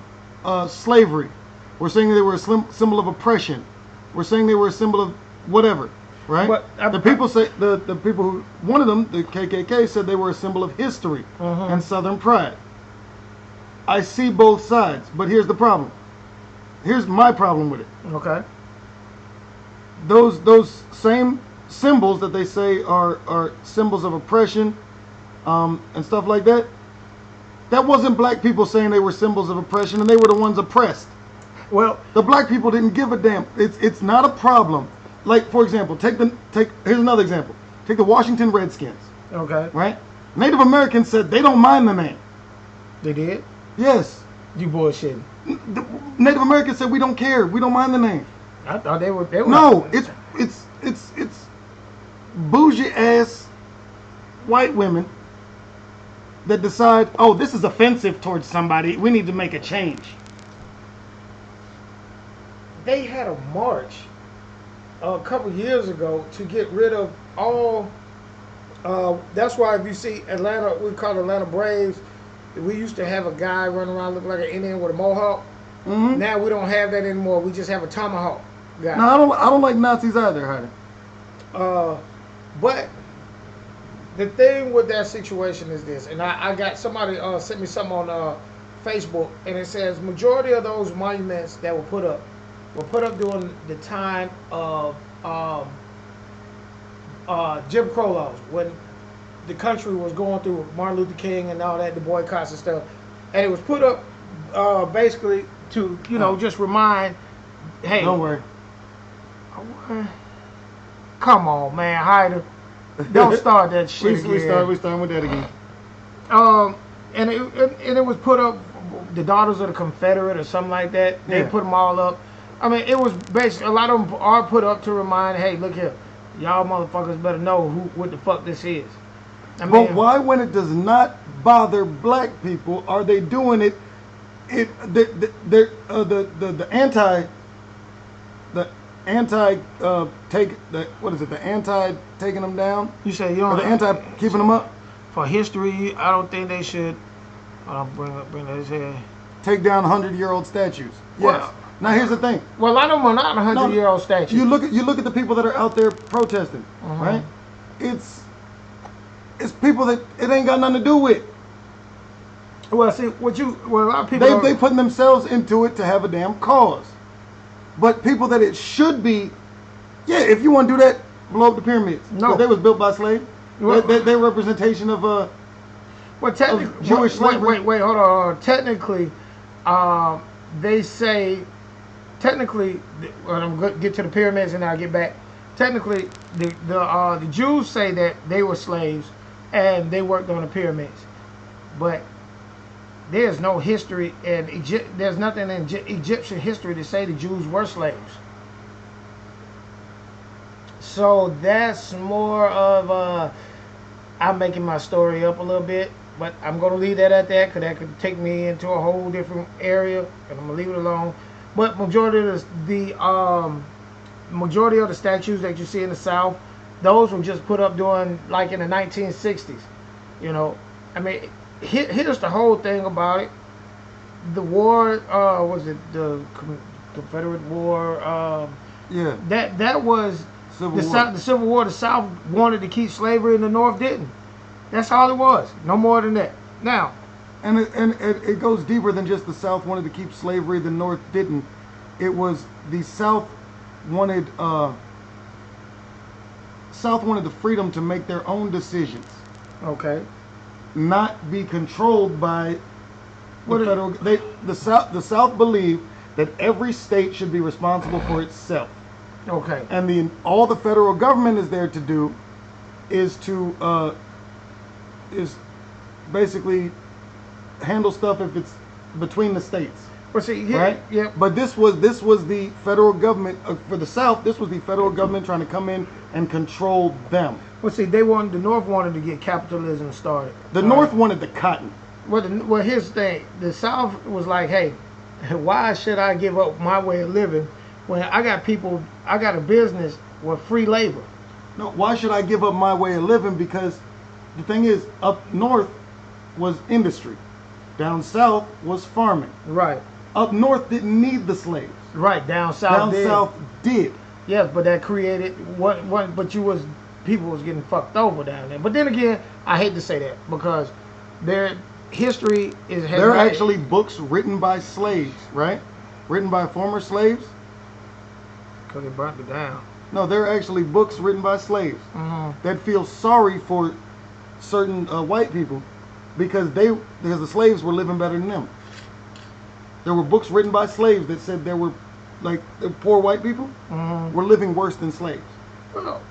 slavery. We're saying they were a symbol of oppression. We're saying they were a symbol of whatever, right? But the people say the people who wanted them, the KKK, said they were a symbol of history and Southern pride. I see both sides, but here's the problem. Here's my problem with it. Okay. Those same symbols that they say are symbols of oppression and stuff like that, that wasn't black people saying they were symbols of oppression, and they were the ones oppressed. Well, the black people didn't give a damn. It's not a problem. Like, for example, here's another example. Take the Washington Redskins. Okay. Right? Native Americans said they don't mind the name. They did? Yes. You bullshitting. Native Americans said we don't care. We don't mind the name. I thought they were. No, it's bougie ass white women that decide, oh, this is offensive towards somebody. We need to make a change. They had a march a couple years ago to get rid of all. That's why if you see Atlanta, we call it Atlanta Braves. We used to have a guy running around looking like an Indian with a mohawk. Now we don't have that anymore. We just have a tomahawk guy. No, I don't like Nazis either, Heidi. But the thing with that situation is this, and I got somebody sent me something on Facebook, and it says majority of those monuments that were put up during the time of Jim Crow laws, when the country was going through Martin Luther King and all that, the boycotts and stuff, and it was put up basically to, you know, just remind, hey, don't worry. Come on, man, Hyder. Don't start that shit again. We starting with that again. And it was put up, the Daughters of the Confederate or something like that. They put them all up. I mean, it was basically, a lot of them are put up to remind, hey, look here, y'all motherfuckers better know what the fuck this is. I mean, but why, when it does not bother black people, are they doing it? The anti taking them down? You say you don't, or the anti keeping them up? For history, I don't think they should. Bring that here. Take down 100-year-old statues. Yes. Well, now here's the thing. Well, a lot of them are not 100-year-old statues. You look at the people that are out there protesting, right? It's people that it ain't got nothing to do with. Well, see, a lot of people They putting themselves into it to have a damn cause. But people that it should be, yeah, if you want to do that, blow up the pyramids. No. 'Cause they was built by slaves. Well, They're representation of well, technically, Jewish slavery. wait, hold on. Technically, they say, technically, when I'm going to get to the pyramids and I'll get back. Technically, the Jews say that they were slaves and they worked on the pyramids, but there's no history and there's nothing in Egyptian history to say the Jews were slaves. So that's more of I'm making my story up a little bit, but I'm going to leave that at that because that could take me into a whole different area, and I'm going to leave it alone. But majority of the statues that you see in the South, those were just put up during, like, in the 1960s. You know, I mean, here's the whole thing about it. The war, was it the Confederate War? yeah. That was Civil War. The Civil War. The South wanted to keep slavery and the North didn't. That's all it was. No more than that. Now, And it goes deeper than just the South wanted to keep slavery, the North didn't. It was the South wanted the freedom to make their own decisions, okay. not be controlled by the federal. The South believed that every state should be responsible for itself, Okay. and all the federal government is there to do is to is basically handle stuff if it's between the states. Well, see, Right? Yeah. But this was the federal government for the South. This was the federal government trying to come in and control them. Well, see, the North wanted to get capitalism started. The North wanted the cotton. Well, here's the thing. The South was like, hey, why should I give up my way of living when I got a business with free labor? No, why should I give up my way of living? Because the thing is, up north was industry. Down south was farming. Right. Up north didn't need the slaves. Right. Down south. Down south did. Yes, but that created but people was getting fucked over down there. But then again, I hate to say that because their history is. There are actually books written by slaves, right? Written by former slaves. Because they burnt it down. No, there are actually books written by slaves that feel sorry for certain white people because the slaves were living better than them. There were books written by slaves that said there were, like, the poor white people were living worse than slaves. Well,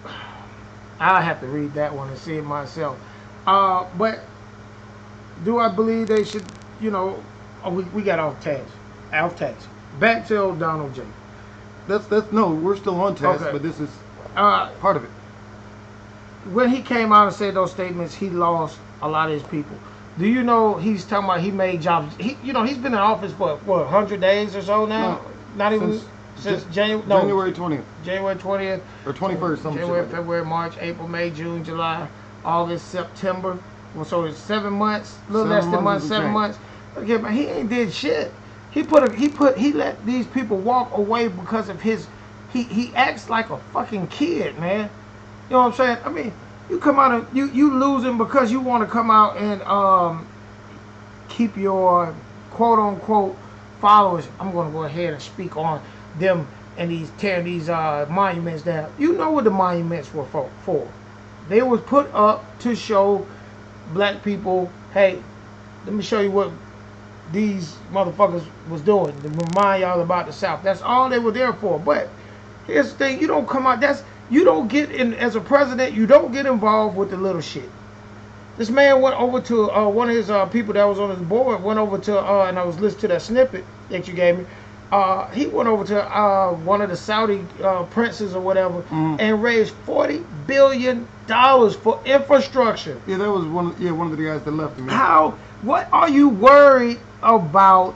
I have to read that one and see it myself. But do I believe they should, we got off task. Back to old Donald J. No, we're still on task, Okay. but this is part of it. When he came out and said those statements, he lost a lot of his people. Do you know he's talking about he made jobs? He's been in office for what 100 days or so now. No, Not even since January 20th. January 20th Or 21st, something January, like that. February, March, April, May, June, July, August, September. Well, so it's 7 months, a little less than months, 7 months. Okay, man, he ain't did shit. He let these people walk away because of his. He acts like a fucking kid, man. You know what I'm saying? I mean, you come out and you losing because you want to come out and keep your quote unquote followers. I'm going to go ahead and speak on them and tearing these monuments down. You know what the monuments were for? They was put up to show black people, hey, let me show you what these motherfuckers was doing, to remind y'all about the South. That's all they were there for. But here's the thing, you don't come out, you don't get in, as a president, you don't get involved with the little shit. This man went over to one of his people that was on his board, went over to, and I was listening to that snippet that you gave me. He went over to one of the Saudi princes or whatever and raised $40 billion for infrastructure. Yeah, that was one of the guys that left me. What are you worried about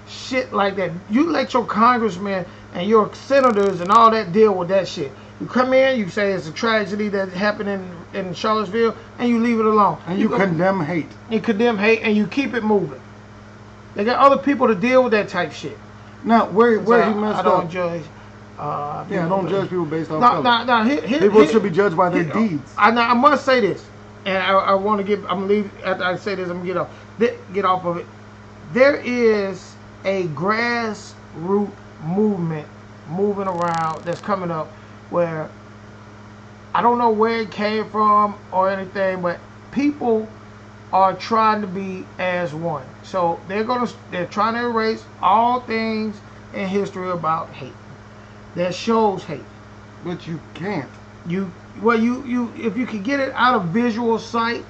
shit like that? You let your congressmen and your senators and all that deal with that shit. You come in, you say it's a tragedy that happened in Charlottesville, and you leave it alone. And you condemn hate. You condemn hate, and you keep it moving. They got other people to deal with that type shit. Now, where he messed I don't up. judge. Don't judge people based off color. No. People should be judged by their deeds. I must say this. and I want to get. I'm gonna leave after I say this. I'm gonna get off of it. There is a grassroots movement moving around that's coming up where I don't know where it came from or anything, but people are trying to be as one. So they're trying to erase all things in history about hate that shows hate. But you can't. You if you can get it out of visual sight,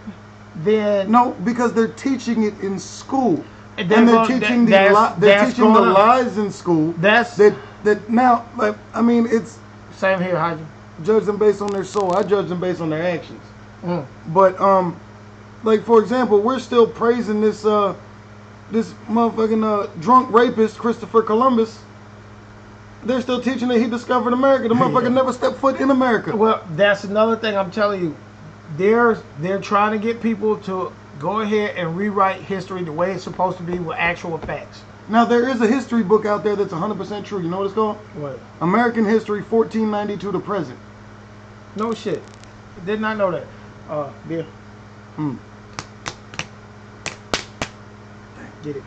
then no, because they're teaching it in school, and they're teaching the lies in school. That now, like, I mean, it's same here, Hydra. Judge them based on their soul. I judge them based on their actions. But like for example, we're still praising this this motherfucking drunk rapist Christopher Columbus. They're still teaching that he discovered America. The motherfucker never stepped foot in America. Well, that's another thing I'm telling you. They're trying to get people to go ahead and rewrite history the way it's supposed to be with actual facts. Now, there is a history book out there that's 100% true. You know what it's called? What? American History, 1492 to present. No shit. Did not know that. Beer. Get it.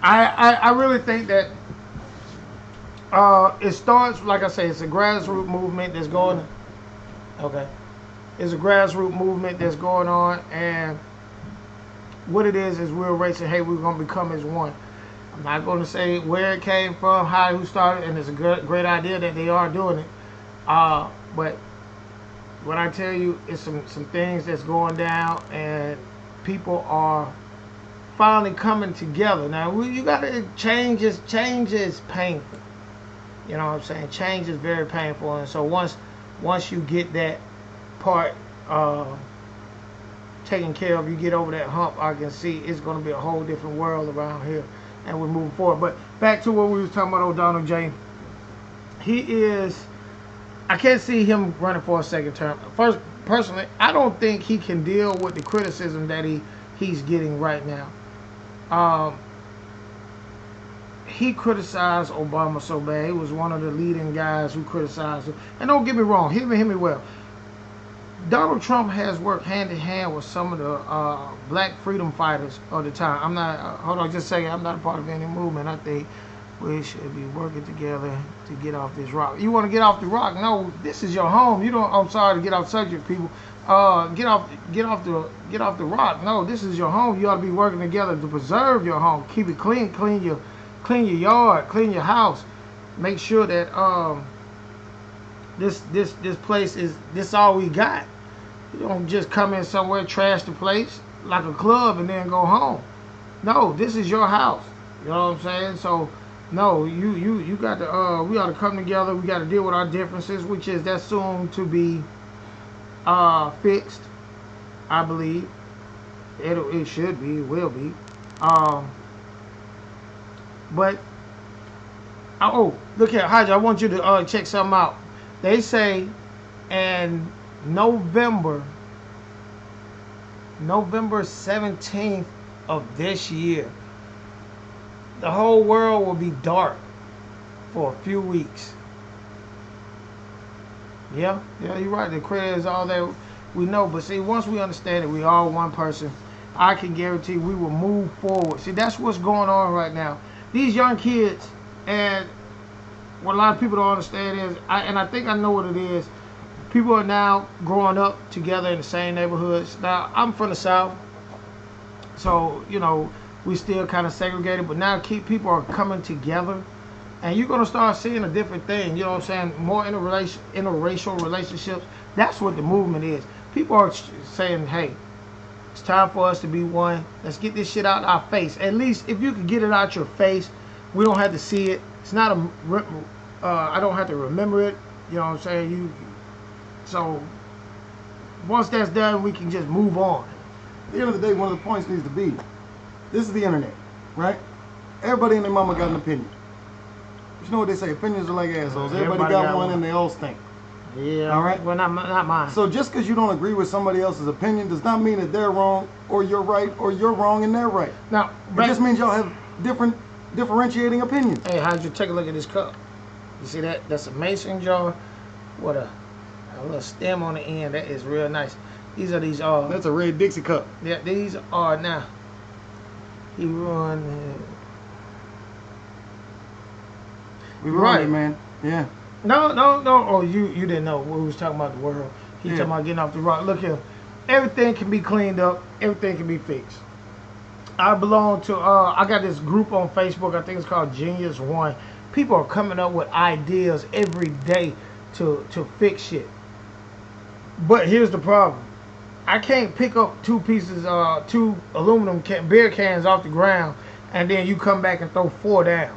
I really think that it starts, like I say, it's a grassroots movement that's going. Okay. It's a grassroots movement that's going on, and what it is we're erasing hate. We're going to become as one. I'm not going to say where it came from, how, who started, and it's a great idea that they are doing it. But what I tell you is some things that's going down, and people are finally coming together. Now, you got to change is painful. You know what I'm saying? Change is very painful, and so once you get that part taken care of, you get over that hump, I can see it's going to be a whole different world around here, and we're moving forward. But back to what we was talking about, Donald J. He is, I can't see him running for a second term. First, personally, I don't think he can deal with the criticism that he's getting right now. He criticized Obama so bad. He was one of the leading guys who criticized him. And don't get me wrong, hear me well. Donald Trump has worked hand in hand with some of the black freedom fighters of the time. I'm not, hold on just a second, I'm not a part of any movement. I think we should be working together to get off this rock. You want to get off the rock? No, this is your home. You don't, I'm sorry to get off subject, people. Get off the rock. No, this is your home. You ought to be working together to preserve your home. Keep it clean, clean your yard, clean your house. Make sure that this place is all we got. You don't just come in somewhere, trash the place like a club, and then go home. No, this is your house. You know what I'm saying? So no, you got to we ought to come together. We got to deal with our differences, which is that's soon to be fixed. I believe it should be, it will be. But oh, look here, Hydra, I want you to check something out. They say in November 17th of this year, the whole world will be dark for a few weeks. Yeah, you're right. The credit is all that we know. But see, once we understand that we all one person, I can guarantee we will move forward. See, that's what's going on right now. These young kids, and what a lot of people don't understand is, I think I know what it is, people are now growing up together in the same neighborhoods. Now, I'm from the South, so, you know, we still kind of segregated, but now people are coming together, and you're going to start seeing a different thing, you know what I'm saying, more interracial relationships. That's what the movement is. People are saying, hey, it's time for us to be one. Let's get this shit out our face. At least if you can get it out your face, we don't have to see it. It's not I don't have to remember it. You know what I'm saying? So once that's done, we can just move on. At the end of the day, one of the points needs to be, this is the internet, right? Everybody and their mama got an opinion. But you know what they say? Opinions are like assholes. Everybody got one and they all stink. Yeah. All right. Well, not mine. So just because you don't agree with somebody else's opinion does not mean that they're wrong or you're right or you're wrong and they're right. Now, it just means y'all have differentiating opinions. Hey, how'd you take a look at this cup? You see that? That's a mason jar with a little stem on the end. That is real nice. These are these That's a red Dixie cup. yeah, these are now. He run. We Right. right, man. Yeah. No. Oh, you didn't know. We was talking about the world. He Yeah. talking about getting off the rock. Look here. Everything can be cleaned up. Everything can be fixed. I belong to. I got this group on Facebook. I think it's called Genius One. People are coming up with ideas every day to fix shit. But here's the problem. I can't pick up two aluminum beer cans off the ground and then you come back and throw 4 down.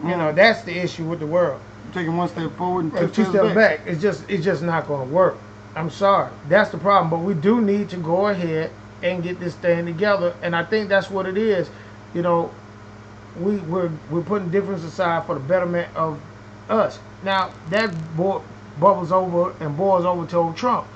You know, that's the issue with the world. Taking one step forward and Two steps back. It's just not going to work. I'm sorry. That's the problem. But we do need to go ahead and get this thing together. And I think that's what it is. You know, we're putting difference aside for the betterment of us. Now, that bubbles over and boils over to old Trump.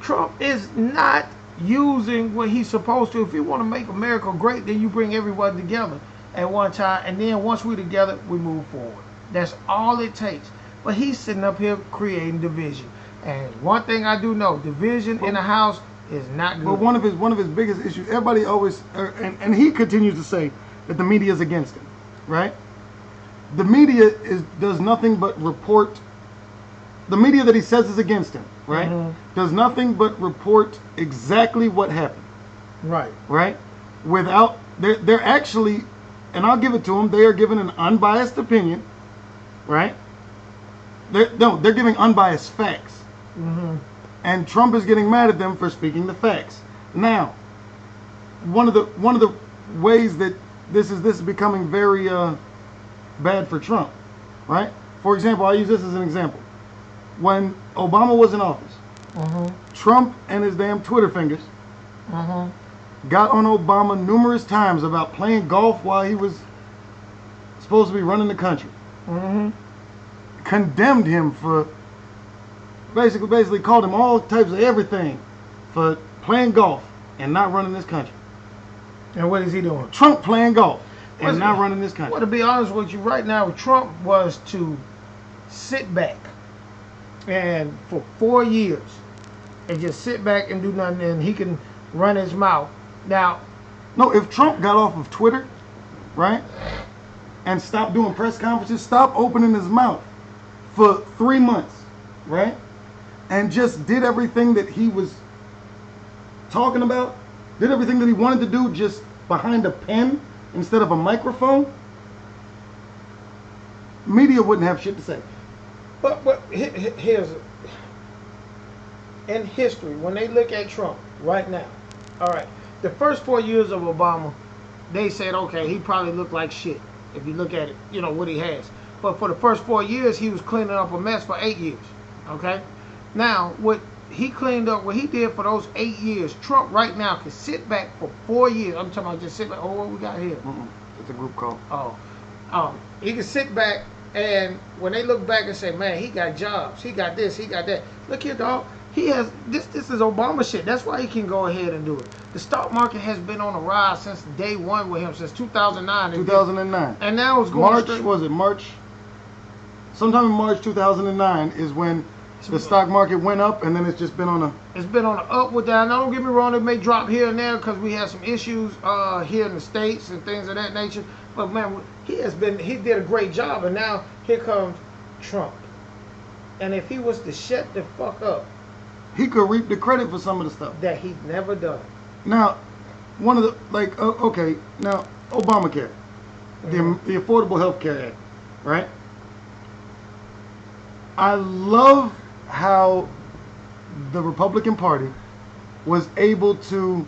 Trump is not using what he's supposed to. If you want to make America great, then you bring everyone together at one time, and then once we're together, we move forward. That's all it takes. But he's sitting up here creating division. And one thing I do know, division in the house is not good. But one of his biggest issues, everybody always, and he continues to say that the media is against him, right? The media does nothing but report. The media that he says is against him, right? Does nothing but report exactly what happened. Right. Right? Without, they're actually, and I'll give it to them, they are giving an unbiased opinion, right? They're giving unbiased facts. And Trump is getting mad at them for speaking the facts. Now, one of the ways that this is becoming very bad for Trump, right? For example, I'll use this as an example. When Obama was in office, Trump and his damn Twitter fingers got on Obama numerous times about playing golf while he was supposed to be running the country. Condemned him for basically called him all types of everything for playing golf and not running this country. And what is he doing? Trump playing golf and not running this country. Well, to be honest with you, right now, Trump was to sit back and for 4 years and just sit back and do nothing, and he can run his mouth. Now, no, if Trump got off of Twitter, right, and stopped doing press conferences, stopped opening his mouth for 3 months, right, and just did everything that he was talking about, did everything that he wanted to do just behind a pen instead of a microphone, media wouldn't have shit to say. but here's in history, when they look at Trump right now, all right, the first 4 years of Obama, they said, okay, he probably looked like shit if you look at it, you know, what he has. But for the first 4 years, he was cleaning up a mess for 8 years, okay? Now, what he cleaned up, what he did for those 8 years, Trump right now can sit back for 4 years. I'm talking about just sit back. Oh, what we got here? It's a group call. He can sit back, and when they look back and say, man, he got jobs, he got this, he got that. Look here, dog. He has this is Obama shit. That's why he can go ahead and do it. The stock market has been on a rise since day one with him, since 2009. 2009. And now it's going straight. Was it March? Sometime in March 2009 is when the stock market went up, and then it's just been on a... It's been on an upward down. Now, don't get me wrong, it may drop here and there because we have some issues here in the States and things of that nature. But, man, he did a great job, and now here comes Trump. And if he was to shut the fuck up... He could reap the credit for some of the stuff that he's never done. Now, one of the, like, okay, now, Obamacare, the Affordable Health Care Act, right? I love how the Republican Party was able to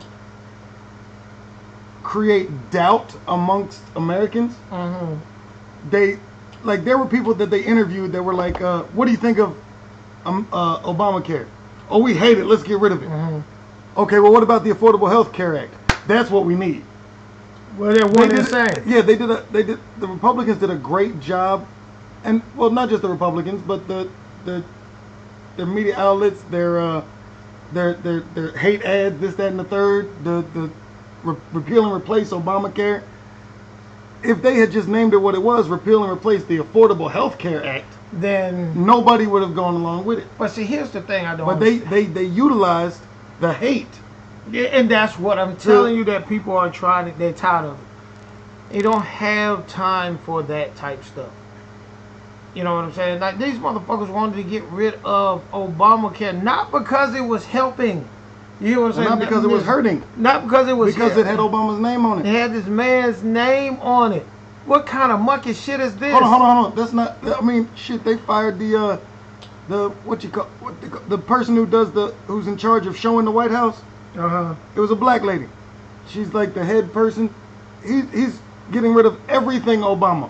create doubt amongst Americans. There were people that they interviewed that were like, what do you think of Obamacare? Oh, we hate it. Let's get rid of it. Okay, well, what about the Affordable Health Care Act? That's what we need. Well, they're one and the same. Yeah, the Republicans did a great job, and well, not just the Republicans, but the media outlets, their hate ads, this, that, and the third, the repeal and replace Obamacare. If they had just named it what it was, repeal and replace the Affordable Health Care Act, then nobody would have gone along with it. But see, here's the thing I don't. But they utilized the hate. Yeah, and that's what I'm telling you, that people are trying to, they're tired of it. They don't have time for that type stuff. You know what I'm saying? Like, these motherfuckers wanted to get rid of Obamacare, not because it was helping. You know what I'm saying? Not because it was hurting. Not because it was Because it had Obama's name on It it. had this man's name on it. What kind of monkey shit is this? Hold on. That's not. I mean, shit. They fired the the person who's in charge of showing the White House. It was a black lady. She's like the head person. He's getting rid of everything Obama.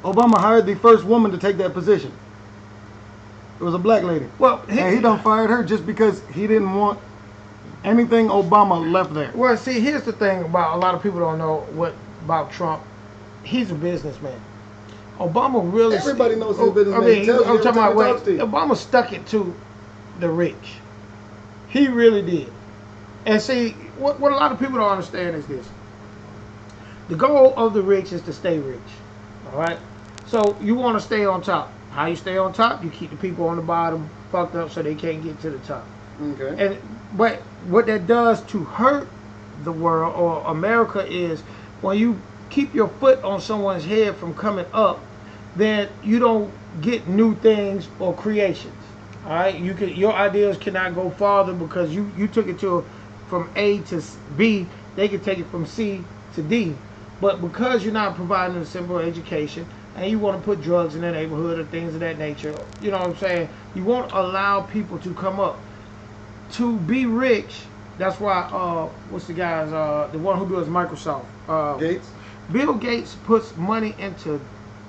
Obama hired the first woman to take that position. It was a black lady. Well, and he done fired her just because he didn't want anything Obama left there. Well, see, here's the thing about, a lot of people don't know what about Trump. He's a businessman. Obama really... Everybody knows he's a businessman. I mean, I'm talking about what Obama stuck it to the rich. He really did. And see, what a lot of people don't understand is this. The goal of the rich is to stay rich. All right? So you want to stay on top. How you stay on top? You keep the people on the bottom fucked up so they can't get to the top. Okay. But what that does to hurt the world or America is when you keep your foot on someone's head from coming up, then you don't get new things or creations. All right, your ideas cannot go farther because you took it from A to B. They can take it from C to D, but because you're not providing a simple education and you want to put drugs in the neighborhood or things of that nature, you know what I'm saying? You won't allow people to come up. To be rich, that's why, what's the guy's, the one who does Microsoft? Gates? Bill Gates puts money into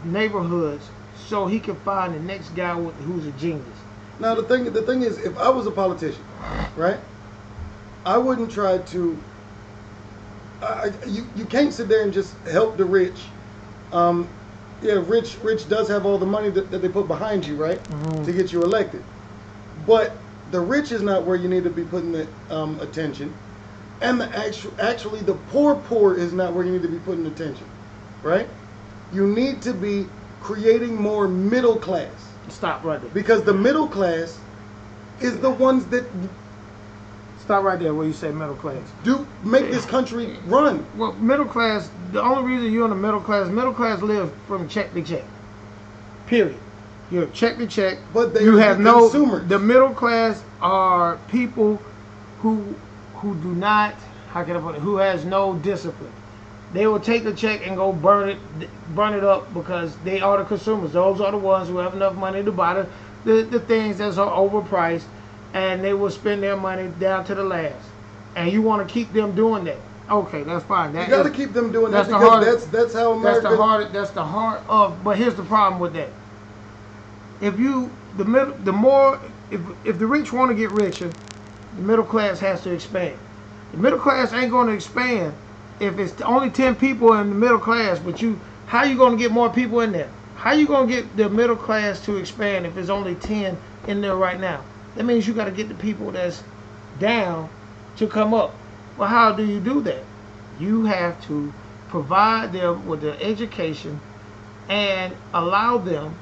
neighborhoods so he can find the next guy who's a genius. Now, the thing is, if I was a politician, right, I wouldn't try to, you can't sit there and just help the rich. Yeah, rich does have all the money that they put behind you, right, to get you elected. But the rich is not where you need to be putting the attention, and actually the poor is not where you need to be putting attention, right? You need to be creating more middle class. Stop right there. Because the middle class is the ones that stop right there where you say middle class. Do make this country run. Well, middle class. The only reason you're in the middle class live from check to check. Period. You're check to check. But they you are have the no. consumers. The middle class are people who do not. How can I put it? Who has no discipline. They will take the check and go burn it up because they are the consumers. Those are the ones who have enough money to buy the things that are overpriced, and they will spend their money down to the last. And you want to keep them doing that? Okay, that's fine. You got to keep them doing that because that's how America. That's the heart of. But here's the problem with that. If the rich want to get richer, the middle class has to expand. The middle class ain't going to expand if it's only 10 people in the middle class. But how you going to get more people in there? How you going to get the middle class to expand if there's only 10 in there right now? That means you got to get the people that's down to come up. Well, how do you do that? You have to provide them with their education and allow them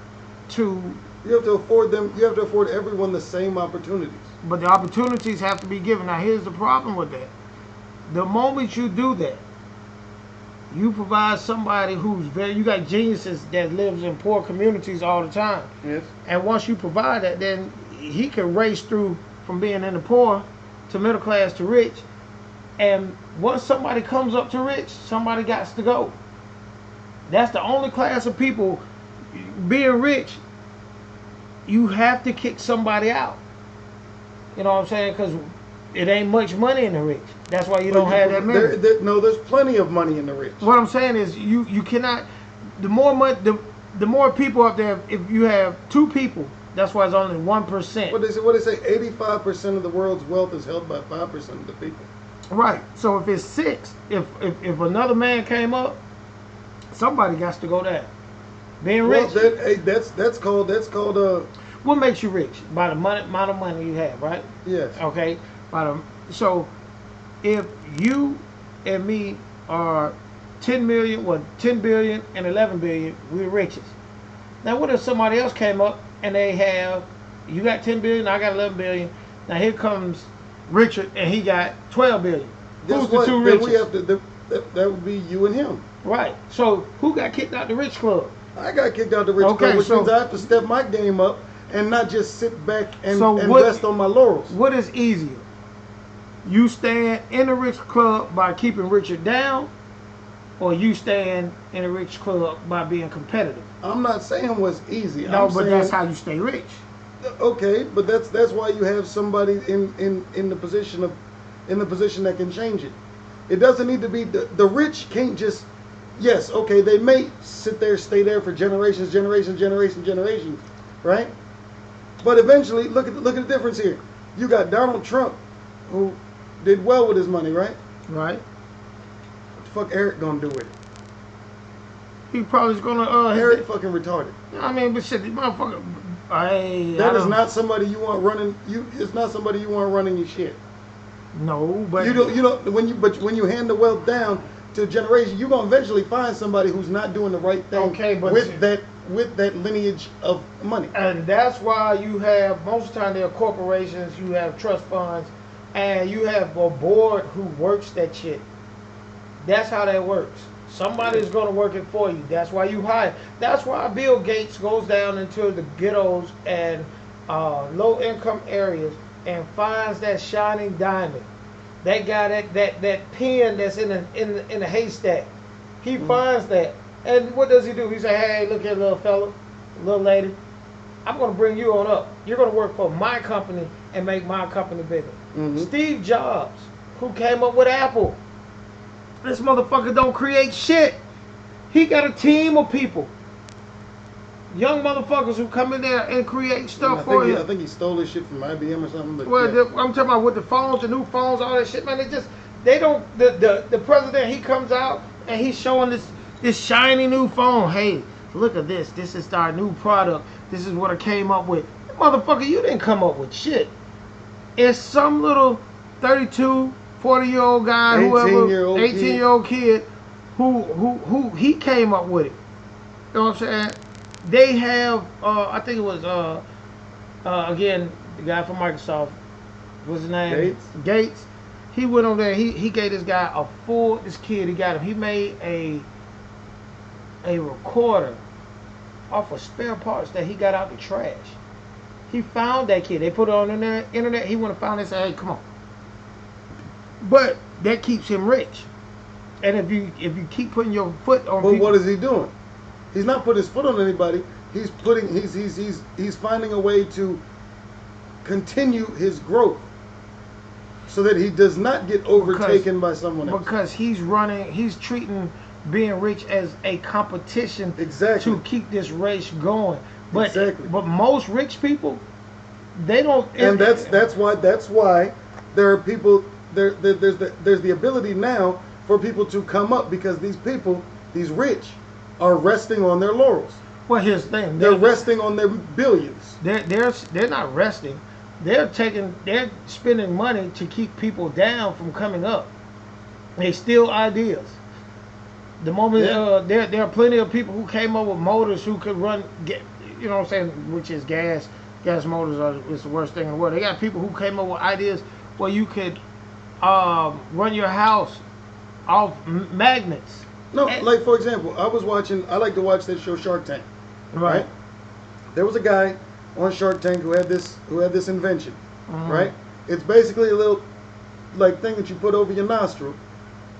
to. You have to afford them. You have to afford everyone the same opportunities. But the opportunities have to be given. Now, here's the problem with that. The moment you do that, you provide somebody who's you got geniuses that lives in poor communities all the time. Yes. And once you provide that, then he can race through from being in the poor to middle class to rich. And once somebody comes up to rich, somebody got to go. That's the only class of people. Being rich, you have to kick somebody out. You know what I'm saying? Because it ain't much money in the rich. That's why you don't have that many. No, there's plenty of money in the rich. What I'm saying is you cannot. The more money, the more people up there. If you have 2 people, that's why it's only 1%. What they say? 85% of the world's wealth is held by 5% of the people. Right. So if it's 6, if another man came up, somebody got to go down. Being rich. Well, that's called. What makes you rich? By the amount of money you have, right? Yes. Okay. So if you and me are 10 billion and 11 billion, we're richest. Now, what if somebody else came up and you got 10 billion, I got 11 billion. Now here comes Richard, and he got 12 billion. Guess Who's the what? two Then richest? we have to. That would be you and him. Right. So who got kicked out the rich club? I got kicked out the rich Okay, club, which so- means I have to step my game up and not just sit back and So what- rest on my laurels. What is easier? You staying in the rich club by keeping Richard down, or you staying in the rich club by being competitive? I'm not saying what's easy. No, I'm but saying, that's how you stay rich. Okay, but that's why you have somebody in the position that can change it. It doesn't need to be the rich can't just. Yes, okay, they may stay there for generations, right? But eventually, look at the difference here. You got Donald Trump, who did well with his money, right? Right. What the fuck Eric gonna do with it? He probably is gonna Eric fucking retarded. I mean, but shit, this motherfucker. Hey, That is not somebody you want running. It's not somebody you want running your shit. No, but You don't. When you hand the wealth down to a generation, you're gonna eventually find somebody who's not doing the right thing. Okay, but with that lineage of money. And that's why you have, most of the time there are corporations, you have trust funds, and you have a board who works that shit. That's how that works. Somebody's going to work it for you. That's why you hire. That's why Bill Gates goes down into the ghettos and low-income areas and finds that shining diamond. That guy, that pin that's in a haystack. He finds that. And what does he do? He say, hey, look here, little fella, little lady. I'm going to bring you on up. You're going to work for my company and make my company bigger. Steve Jobs, who came up with Apple. This motherfucker don't create shit. He got a team of people. Young motherfuckers who come in there and create stuff for you. I think he stole this shit from IBM or something. But Well, yeah. I'm talking about with the phones, the new phones, all that shit, man. They don't. The president, he comes out and he's showing this shiny new phone. Hey, look at this. This is our new product. This is what I came up with. Motherfucker, you didn't come up with shit. It's some little 32, 40-year-old guy, 18-year-old kid, who he came up with it. You know what I'm saying? They have, I think it was, again, the guy from Microsoft. What's his name? Gates. He went over there. He gave this guy this kid. He made a recorder off of spare parts that he got out the trash. He found that kid. They put it on the internet. He went and found it and said, hey, come on. But that keeps him rich. And if you keep putting your foot on people, what is he doing? He's not putting his foot on anybody. He's finding a way to continue his growth so that he does not get overtaken by someone else. Because he's treating being rich as a competition to keep this race going. But most rich people, they don't. And that's why there are people there's the ability now for people to come up, because these people, these rich, are resting on their laurels. Well, here's the thing. They're resting on their billions. They're not resting. They're spending money to keep people down from coming up. They steal ideas. The moment there are plenty of people who came up with motors who could run, you know what I'm saying, which is gas motors is the worst thing in the world. They got people who came up with ideas where you could run your house off magnets. No, like for example, I like to watch that show Shark Tank. Right? There was a guy on Shark Tank who had this invention. Right? It's basically a little thing that you put over your nostril.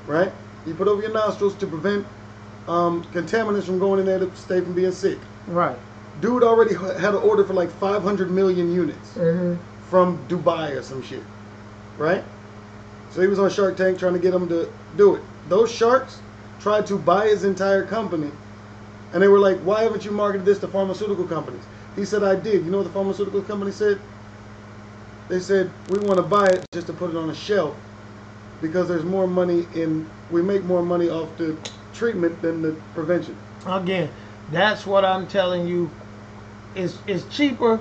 Right? You put over your nostrils to prevent contaminants from going in there to stay from being sick. Right. Dude already had an order for like 500 million units from Dubai or some shit. Right? So he was on Shark Tank trying to get them to do it. Those sharks tried to buy his entire company, and they were like, why haven't you marketed this to pharmaceutical companies? He said, I did. You know what the pharmaceutical company said? They said, we want to buy it just to put it on a shelf, because there's more money we make more money off the treatment than the prevention. Again, that's what I'm telling you. It's cheaper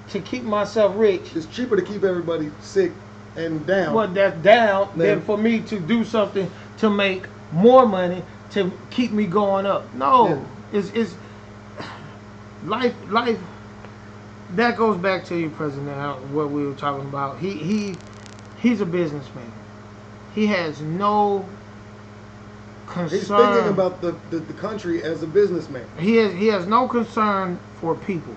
to keep myself rich. It's cheaper to keep everybody sick and down. Well, that's down than for me to do something to make more money to keep me going up. No, it's life. That goes back to you, President. What we were talking about. He He's a businessman. He has no concern. He's thinking about the country as a businessman. He has no concern for people.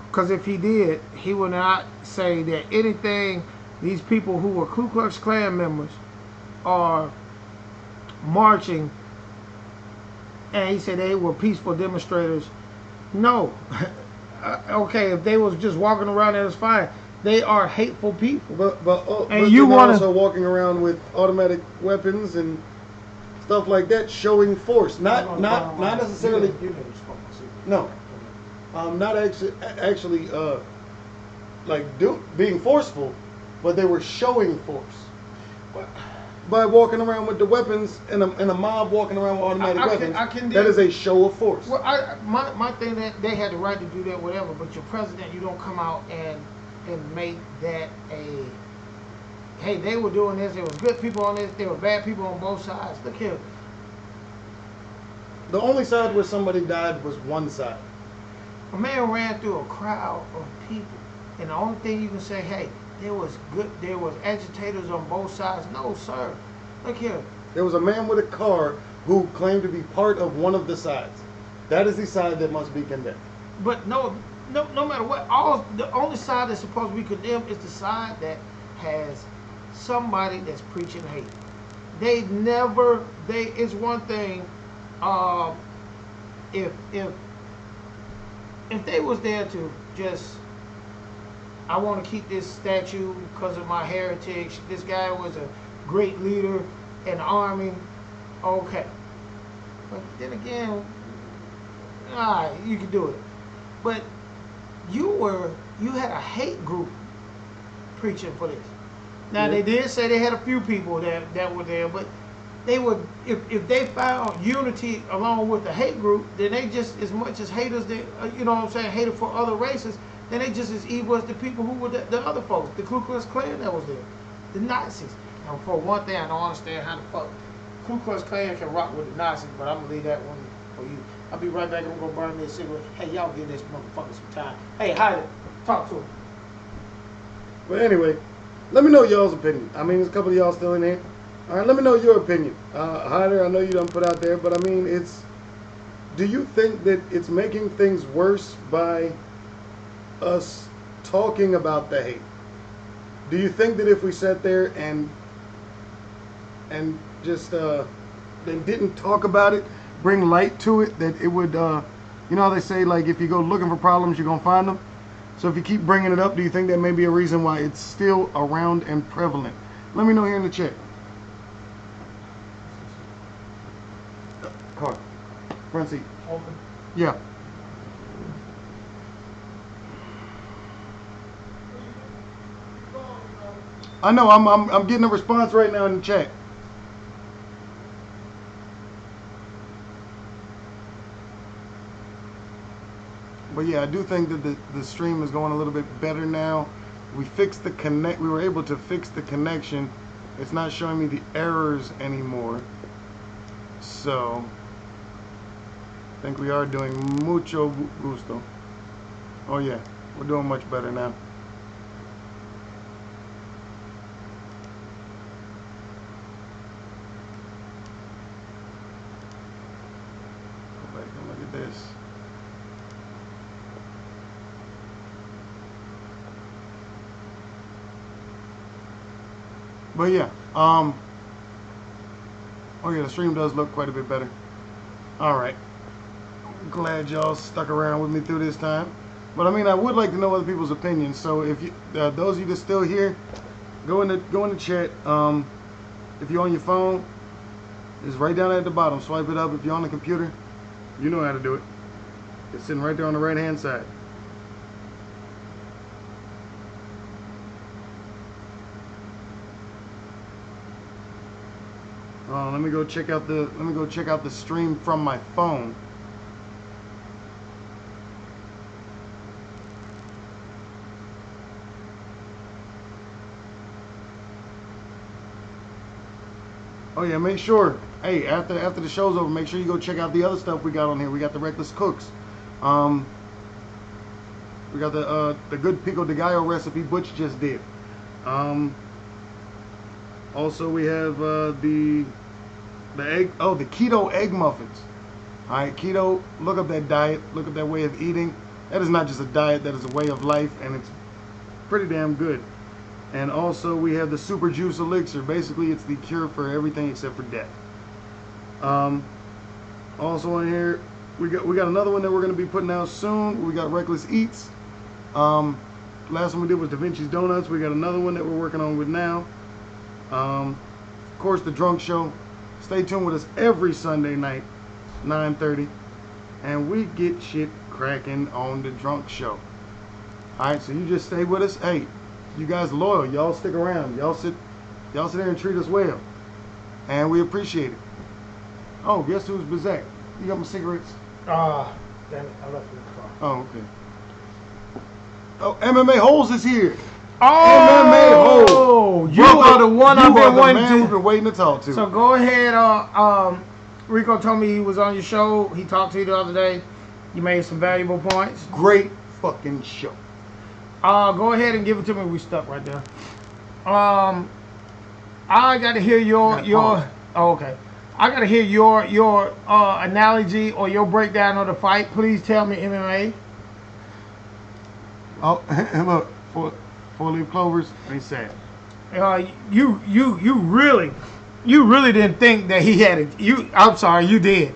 Because if he did, he would not say that anything these people who were Ku Klux Klan members are marching, and he said they were peaceful demonstrators. No. Okay, if they was just walking around, that was fine. They are hateful people. But you want also walking around with automatic weapons and stuff like that, showing force. Not necessarily. No. Not actually like being forceful, but they were showing force by walking around with the weapons and a mob walking around with automatic weapons. That is a show of force. Well, my thing that they had the right to do that, whatever. But your president, you don't come out and make that a hey, they were doing this. There was good people on this. There were bad people on both sides. Look here. The only side where somebody died was one side. A man ran through a crowd of people, and the only thing you can say, hey, there was agitators on both sides. No, sir. Look here. There was a man with a car who claimed to be part of one of the sides. That is the side that must be condemned. But no matter what, the only side that's supposed to be condemned is the side that has somebody that's preaching hate. It's one thing, if they was there to just, I want to keep this statue because of my heritage. This guy was a great leader in the army. Okay. But then again, you can do it. But you had a hate group preaching for this. Now they did say they had a few people that were there, but they would, if they found unity along with the hate group, then they just as much as haters, you know what I'm saying, hated for other races, then they just as evil as the people who were the other folks, the Ku Klux Klan that was there, the Nazis. Now for one thing, I don't understand how the fuck Ku Klux Klan can rock with the Nazis, but I'm gonna leave that one for you. I'll be right back. I'm gonna burn me a cigarette. Hey, y'all give this motherfucker some time. Hey, Hyder, talk to him. But anyway, let me know y'all's opinion. I mean, there's a couple of y'all still in there. All right, let me know your opinion. Hyder, I know you don't put out there, but I mean, do you think that it's making things worse by us talking about the hate? Do you think that if we sat there and just then didn't talk about it, bring light to it, that it would, you know how they say, like, if you go looking for problems, you're gonna find them? So if you keep bringing it up, do you think that may be a reason why it's still around and prevalent? Let me know here in the chat. Car, front seat. Open. Yeah. I know. I'm getting a response right now in the chat. But yeah, I do think that the stream is going a little bit better now. We fixed the we were able to fix the connection. It's not showing me the errors anymore. So I think we are doing mucho gusto. Oh yeah, we're doing much better now. Go back and look at this. But yeah, oh yeah, the stream does look quite a bit better. All right, glad y'all stuck around with me through this time. But I mean, I would like to know other people's opinions. So if you, those of you that's still here, go in the chat. If you're on your phone, it's right down at the bottom. Swipe it up. If you're on the computer, you know how to do it. It's sitting right there on the right hand side. Let me go check out the stream from my phone. Oh yeah, make sure. Hey, after the show's over, make sure you go check out the other stuff we got on here. We got the Reckless Cooks. We got the good pico de gallo recipe Butch just did. Also, we have the egg. Oh, the keto egg muffins. All right, keto. Look up that diet. Look up that way of eating. That is not just a diet. That is a way of life, and it's pretty damn good. And also, we have the Super Juice Elixir. Basically, it's the cure for everything except for death. Also on here, we got another one that we're gonna be putting out soon. We got Reckless Eats. Last one we did was Da Vinci's Donuts. We got another one that we're working on with now. Of course, the Drunk Show. Stay tuned with us every Sunday night, 9:30, and we get shit cracking on the Drunk Show. All right, so you just stay with us. Hey, you guys loyal. Y'all stick around. Y'all sit there and treat us well, and we appreciate it. Oh, guess who's Bizak? You got my cigarettes? Damn it, I left it in the car. Oh, okay. Oh, MMA Holes is here. Oh, MMA Holes. you are the one I've been wanting We've to. been waiting to talk to. So go ahead. Rico told me he was on your show. He talked to you the other day. You made some valuable points. Great fucking show. Go ahead and give it to me. We stuck right there. I got to hear your. Oh, okay. I got to hear your analogy or your breakdown of the fight. Please tell me MMA. Oh, look, four-leaf clovers. Ain't sad. You really didn't think that he had it. I'm sorry, you did.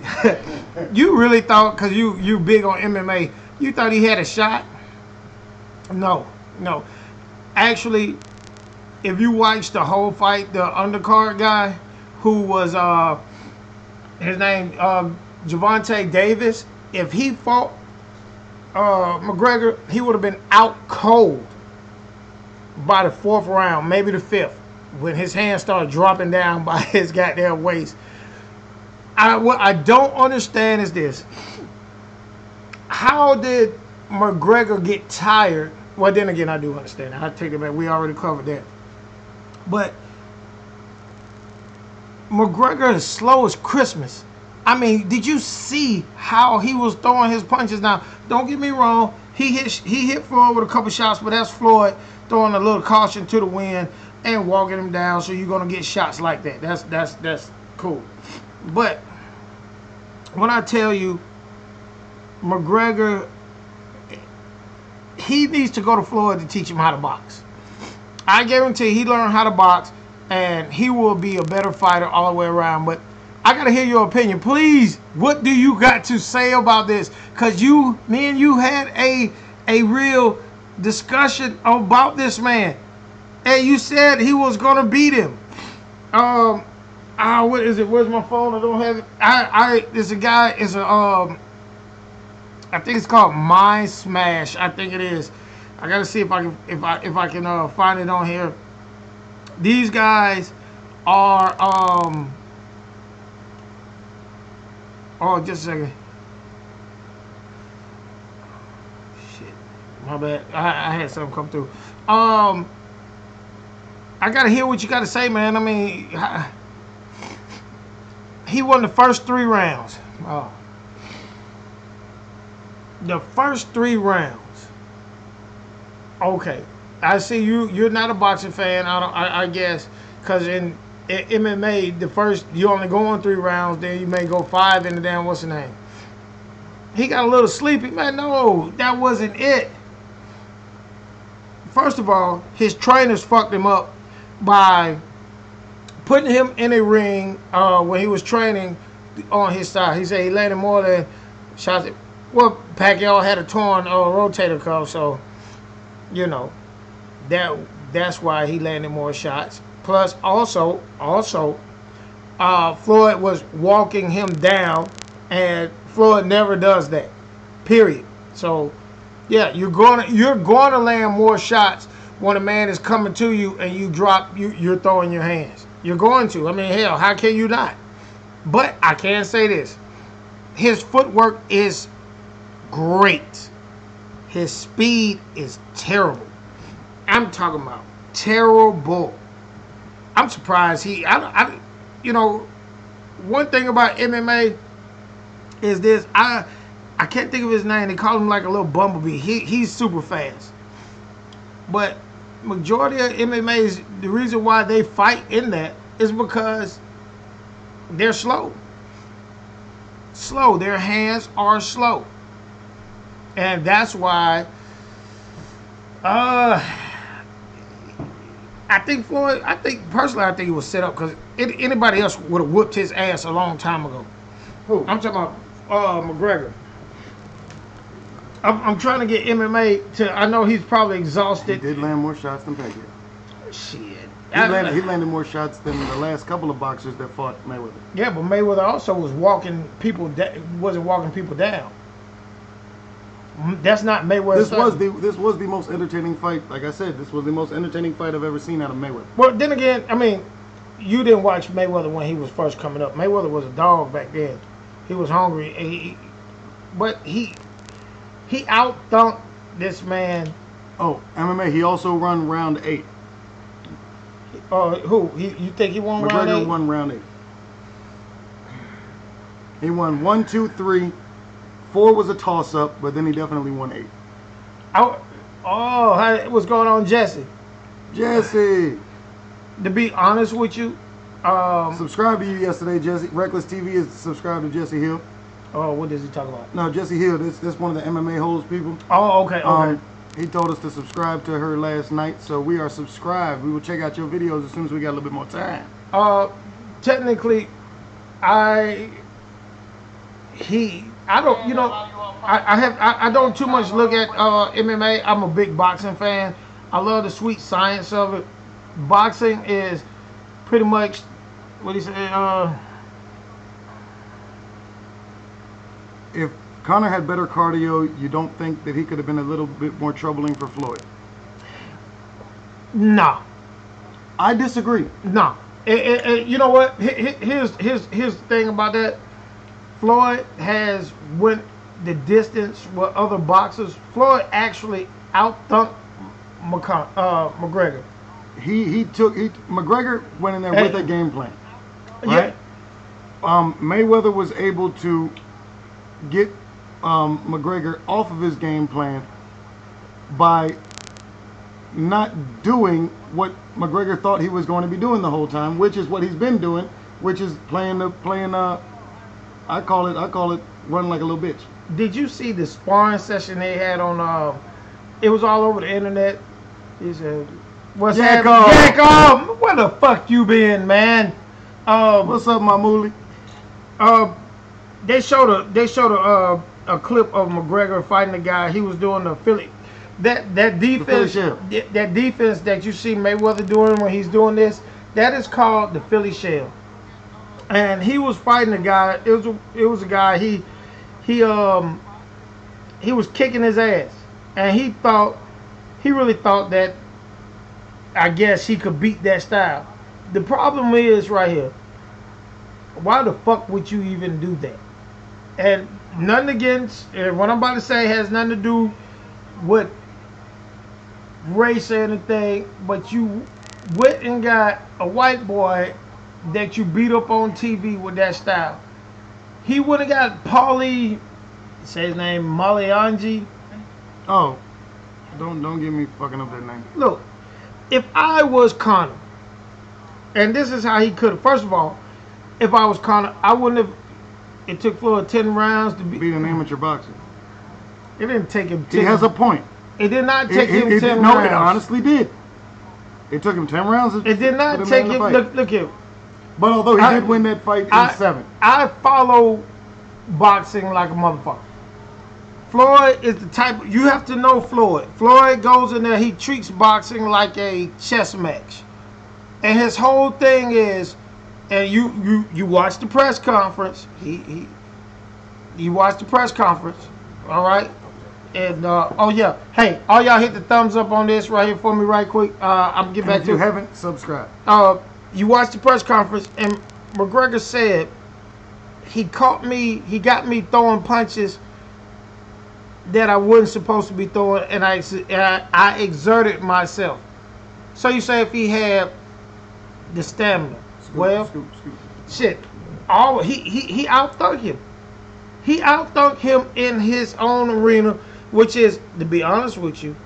You really thought, because you big on MMA, you thought he had a shot? No. Actually, if you watch the whole fight, the undercard guy who was his name Gervonta Davis, if he fought McGregor, he would have been out cold by the 4th round, maybe the 5th, when his hands started dropping down by his goddamn waist. What I don't understand is this. How did McGregor get tired? Well, then again, I do understand. I take it back. We already covered that. But McGregor is slow as Christmas. I mean, did you see how he was throwing his punches? Now, don't get me wrong. He hit Floyd with a couple shots, but that's Floyd throwing a little caution to the wind and walking him down. So you're gonna get shots like that. That's cool. But when I tell you, McGregor, he needs to go to Floyd to teach him how to box. I guarantee he learned how to box, and he will be a better fighter all the way around. But I gotta hear your opinion, please. What do you got to say about this? Cause me and you had a real discussion about this man, and you said he was gonna beat him. What is it? Where's my phone? I don't have it. There's a guy. It's a I think it's called Mind Smash. I think it is. I gotta see if I can find it on here. These guys are oh, just a second. Shit, my bad. I had something come through. I gotta hear what you gotta say, man. I mean, he won the first 3 rounds. Oh. The first 3 rounds. Okay, I see you're not a boxing fan. I guess, because in MMA, you only go on 3 rounds, then you may go 5 in the damn what's the name. He got a little sleepy, man. No, that wasn't it. First of all, his trainers fucked him up by putting him in a ring when he was training on his side. He said he landed more than shots. Well, Pacquiao had a torn rotator cuff, so you know that's why he landed more shots. Plus, also, Floyd was walking him down, and Floyd never does that. Period. So, yeah, you're gonna land more shots when a man is coming to you and you're throwing your hands. You're going to. I mean, hell, how can you not? But I can say this: his footwork is great. His speed is terrible. I'm talking about terrible. I'm surprised you know, one thing about MMA is this. I can't think of his name. They call him like a little bumblebee. He's super fast. But majority of MMA's, the reason why they fight in that is because they're slow. Their hands are slow. And that's why I think Floyd, personally, I think he was set up because anybody else would have whooped his ass a long time ago. Who? I'm talking about McGregor. I'm trying to get MMA to, I know he's probably exhausted. He did land more shots than Pacquiao. Shit. He landed more shots than the last couple of boxers that fought Mayweather. Yeah, but Mayweather also was wasn't walking people down. That's not Mayweather. This was the most entertaining fight. Like I said, this was the most entertaining fight I've ever seen out of Mayweather. Well, then again, I mean, you didn't watch Mayweather when he was first coming up. Mayweather was a dog back then. He was hungry, but he out-thunked this man. Oh, MMA. He also run round 8. Who? You think he won round 8? McGregor won round 8. He won 1, 2, 3. 4 was a toss-up, but then he definitely won 8. What's going on, Jesse? Jesse! To be honest with you, subscribe to you yesterday, Jesse. Reckless TV is subscribed to Jesse Hill. Oh, what does he talk about? No, Jesse Hill. This one of the MMA holes people. Oh, okay. He told us to subscribe to her last night, so we are subscribed. We will check out your videos as soon as we got a little bit more time. Technically, I don't too much look at MMA. I'm a big boxing fan. I love the sweet science of it. Boxing is pretty much what he said. If Conor had better cardio, you don't think that he could have been a little bit more troubling for Floyd? No. I disagree. No. You know what? Here's the thing about that. Floyd has went the distance with other boxers. Floyd actually out-thunked McGregor. McGregor went in there with a game plan. Right? Yeah. Mayweather was able to get McGregor off of his game plan by not doing what McGregor thought he was going to be doing the whole time, which is what he's been doing, which is playing I call it running like a little bitch. Did you see the sparring session they had on it was all over the internet? He said, "What's happening? Jacob, where the fuck you been, man?" What's up, my moolie? They showed a clip of McGregor fighting a guy. He was doing the Philly. That defense, that defense that you see Mayweather doing when he's doing this, that is called the Philly shell. And he was fighting a guy. It was a guy. He was kicking his ass, and he really thought that, I guess, he could beat that style. The problem is right here. Why the fuck would you even do that? And nothing against, what I'm about to say has nothing to do with race or anything, but you went and got a white boy that you beat up on TV with that style. He would have got Paulie, say his name, Malianji. Oh, don't get me fucking up that name. Look, if I was Conor, and this is how he could have, first of all, if I was Conor, I wouldn't have. It took Floyd 10 rounds to beat an amateur boxer. It didn't take him 10. He has a point. It did not take him 10 rounds. No, it honestly did. It took him 10 rounds. It did not take him. Look here. But although he did win that fight in 7. I follow boxing like a motherfucker. Floyd is the type. You have to know Floyd. Floyd goes in there. He treats boxing like a chess match, and his whole thing is. And you watch the press conference. You watch the press conference, all right? And oh yeah, hey, all y'all hit the thumbs up on this right here for me, right quick. I'm getting back to. If you haven't, subscribe. You watch the press conference, and McGregor said he got me throwing punches that I wasn't supposed to be throwing, and I exerted myself. So you say if he had the stamina. Well, shit. He outthunk him. He outthunk him in his own arena, which is, to be honest with you,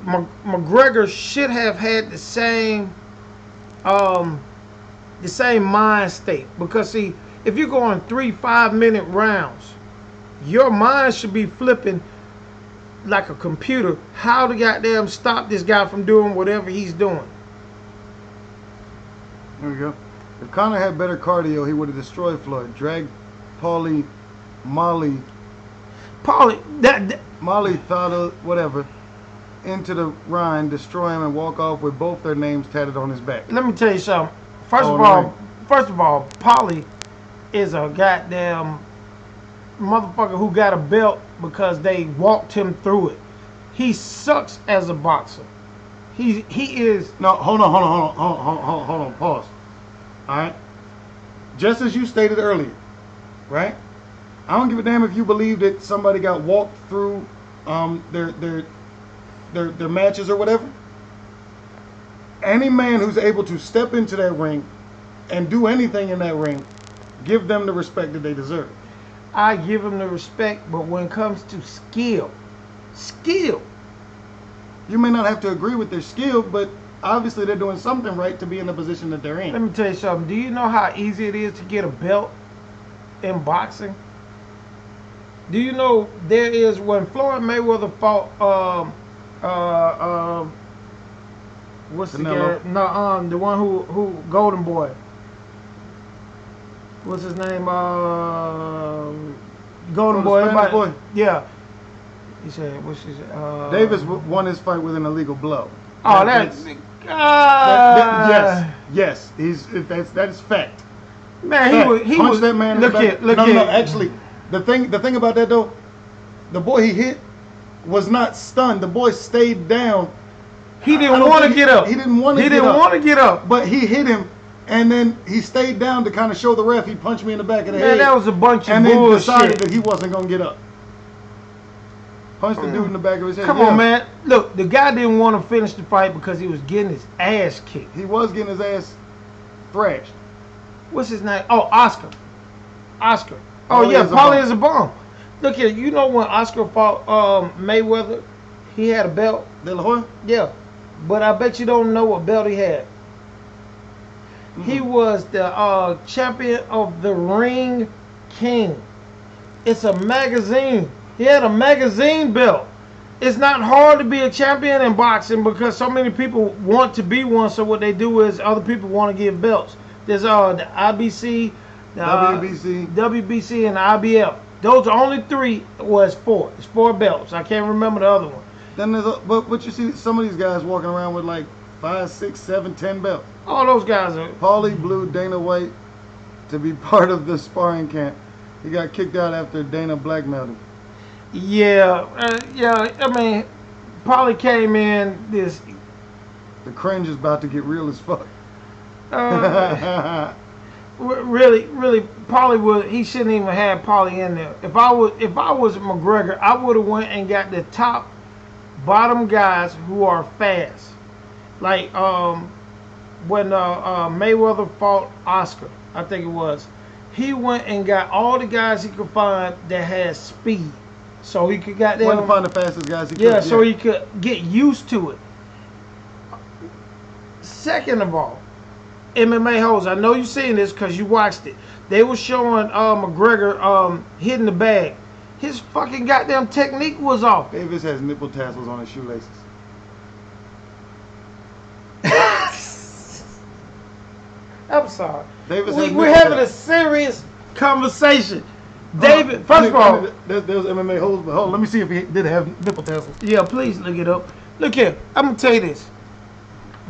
McGregor should have had the same mind state, because see, if you're going 3 5-minute rounds, your mind should be flipping like a computer how to goddamn stop this guy from doing whatever he's doing. There we go. If Conor had better cardio, he would have destroyed Floyd. Dragged Molly thought whatever into the ring, destroy him, and walk off with both their names tatted on his back. Let me tell you something. First of all, Paulie is a goddamn motherfucker who got a belt because they walked him through it. He sucks as a boxer. He is. No, hold on, pause. All right. Just as you stated earlier, right? I don't give a damn if you believe that somebody got walked through their matches or whatever. Any man who's able to step into that ring and do anything in that ring, give them the respect that they deserve. I give them the respect, but when it comes to skill, you may not have to agree with their skill, but obviously they're doing something right to be in the position that they're in. Let me tell you something. Do you know how easy it is to get a belt in boxing? Do you know there is, when Floyd Mayweather fought what's the guy? No, the one who Golden Boy. What's his name? Golden Boy. Boy. Yeah. He said, what's his? Davis won his fight with an illegal blow. Oh, yes. That is fact. Man, fact. he Punched was that man. Look here. No. Actually, the thing about that though, the boy he hit was not stunned. The boy stayed down. He didn't want to get up. He didn't want to get up. But he hit him, and then he stayed down to kind of show the ref he punched me in the back of the head. Man, that was a bunch of bullshit. And then decided that he wasn't going to get up. Punched the dude in the back of his head. Come on, man. Look, the guy didn't want to finish the fight because he was getting his ass kicked. He was getting his ass thrashed. What's his name? Oh, Oscar. Oh, yeah, Paulie is a bomb. Look here, you know when Oscar fought Mayweather, he had a belt? De La Hoya? Yeah. But I bet you don't know what belt he had. Mm-hmm. He was the champion of the Ring King. It's a magazine. He had a magazine belt. It's not hard to be a champion in boxing because so many people want to be one, so what they do is other people want to give belts. There's the IBC, the WBC, and the IBF. Those are only three. Well, it's four. It's 4 belts. I can't remember the other one. Then there's but you see some of these guys walking around with like 5, 6, 7, 10 belts. All those guys are. Paulie blew Dana White to be part of the sparring camp. He got kicked out after Dana blackmailed him. Yeah. I mean, Paulie came in this. The cringe is about to get real as fuck. Really, Paulie would. He shouldn't even have Paulie in there. If I was McGregor, I would have went and got the top, bottom guys who are fast. Like when Mayweather fought Oscar, I think it was. He went and got all the guys he could find that had speed, so he could get them. Went to find the fastest guys he could. Yeah, so he could get used to it. Second of all, MMA hoes, I know you've seen this because you watched it. They were showing McGregor hitting the bag. His fucking goddamn technique was off. Davis has nipple tassels on his shoelaces. I'm sorry. We're having a serious conversation. David, first of all, there's MMA hoes, but hold on, let me see if he did have nipple tassels. Yeah, please look it up. Look here, I'm gonna tell you this.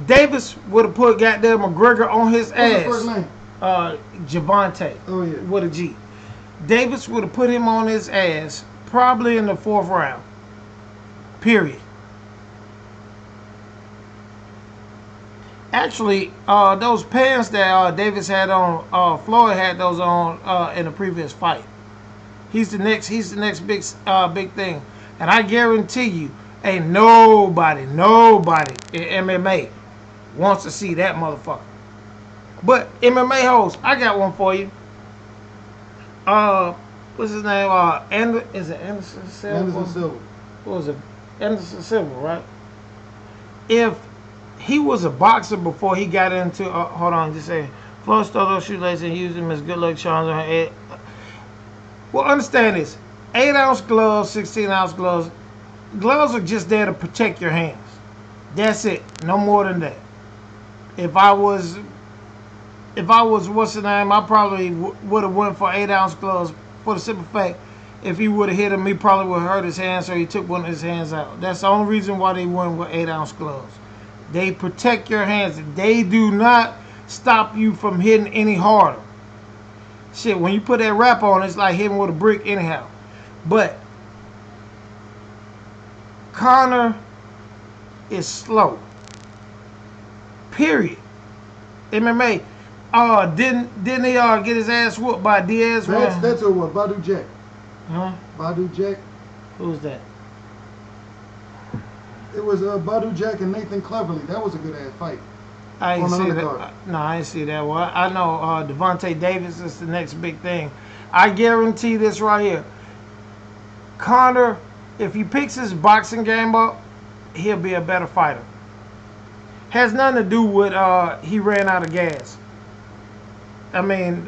Davis would have put goddamn McGregor on his ass. What's his first name? Javante. Oh yeah. With a G. Davis would have put him on his ass probably in the 4th round. Period. Actually, those pants that Davis had on, Floyd had those on in the previous fight. He's the next big thing, and I guarantee you, ain't nobody in MMA wants to see that motherfucker. But MMA hoes, I got one for you. What's his name? Is it Anderson Silva? Anderson Silva. What was it? Anderson Silva, right? if he was a boxer before he got into, hold on, just saying, Floyd stole those shoelaces and used them as good luck charms on her head. Well, understand this: 8-ounce gloves, 16-ounce gloves. Gloves are just there to protect your hands. That's it. No more than that. If I was what's the name, I probably would have went for 8-ounce gloves for the simple fact, if he would have hit him, he probably would have hurt his hand, so he took one of his hands out. That's the only reason why they went with 8-ounce gloves. They protect your hands. They do not stop you from hitting any harder. Shit, when you put that wrap on, it's like hitting with a brick anyhow. But Conor is slow. Period. MMA. Didn't he get his ass whooped by Diaz? That's who what? Badu Jack. Huh? Badu Jack. Who's that? It was Badu Jack and Nathan Cleverly. That was a good ass fight. I ain't on the see undercard. that. No, I ain't see that one. I know Devontae Davis is the next big thing. I guarantee this right here. Conor, if he picks his boxing game up, he'll be a better fighter. Has nothing to do with he ran out of gas. I mean,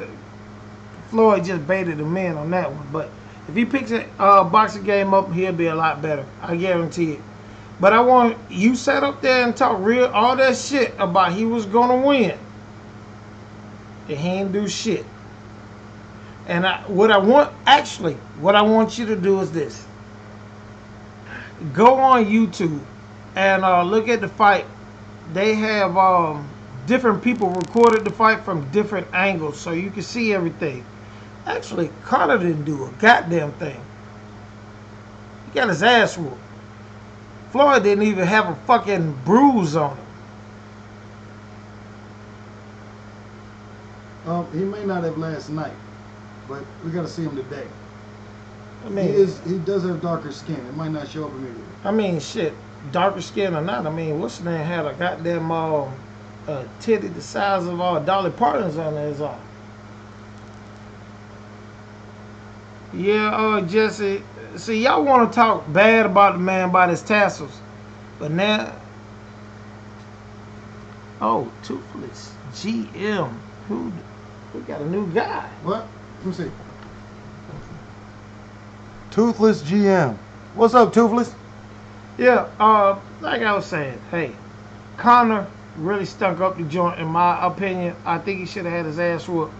Floyd just baited him in on that one. But if he picks a boxing game up, he'll be a lot better. I guarantee it. But I want you sat up there and talk all that shit about he was gonna win, and he ain't do shit. And what I want you to do is this: go on YouTube and look at the fight. They have different people recorded the fight from different angles, so you can see everything. Actually, Conor didn't do a goddamn thing. He got his ass whooped. Floyd didn't even have a fucking bruise on him. He may not have last night, but we got to see him today. I mean, he does have darker skin. It might not show up immediately. I mean, shit, darker skin or not. I mean, what's the name had a goddamn titty the size of Dolly Parton's on his arm. Yeah, Jesse. See, y'all want to talk bad about the man by his tassels, but now, Toothless GM, we got a new guy. What? Let me see. Toothless GM. What's up, Toothless? Yeah, like I was saying, hey, Conor really stunk up the joint in my opinion. I think he should have had his ass whooped.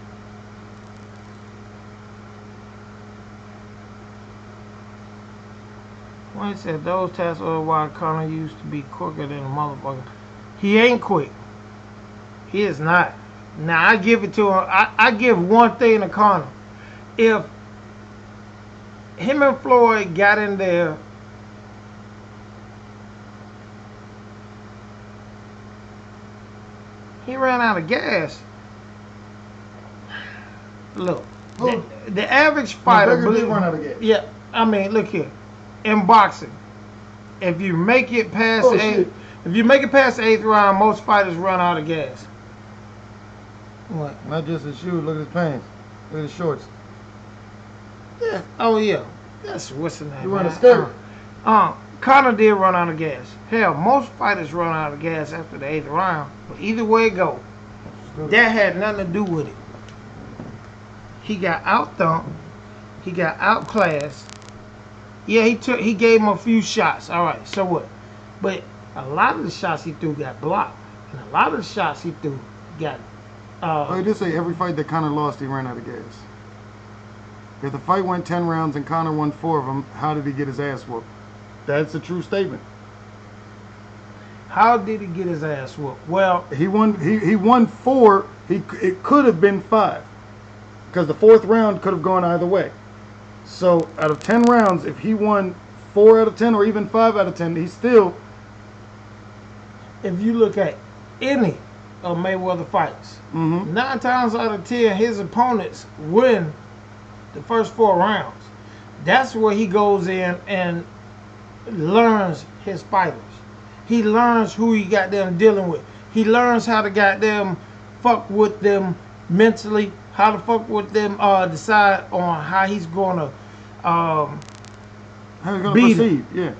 When he said those tassels are why Conor used to be quicker than a motherfucker. He ain't quick. He is not. Now I give it to him. I give one thing to Conor. If him and Floyd got in there, he ran out of gas. Look, the average fighter. McGregor did run out of gas. Yeah, I mean, look here. In boxing, if you make it past the eighth round, most fighters run out of gas. What? Not just his shoes. Look at his pants. Look at his shorts. Yeah. Oh yeah. That's what's the name. He run a skirt. Conor did run out of gas. Hell, most fighters run out of gas after the 8th round. But either way it go, that had nothing to do with it. He got out-thumped. He got outclassed. Yeah, he gave him a few shots. All right, so what? But a lot of the shots he threw got blocked, and a lot of the shots he threw got. He did say every fight that Conor lost, he ran out of gas. If the fight went 10 rounds and Conor won 4 of them, how did he get his ass whooped? That's a true statement. How did he get his ass whooped? Well, he won 4. It could have been 5, because the 4th round could have gone either way. So out of 10 rounds, if he won 4 out of 10 or even 5 out of 10, he's still. If you look at any of Mayweather fights, 9 times out of 10, his opponents win the first 4 rounds. That's where he goes in and learns his fighters. He learns who he got them dealing with. He learns how to got them fuck with them mentally, how to fuck with them, decide on how he's gonna How he's gonna proceed. Yeah.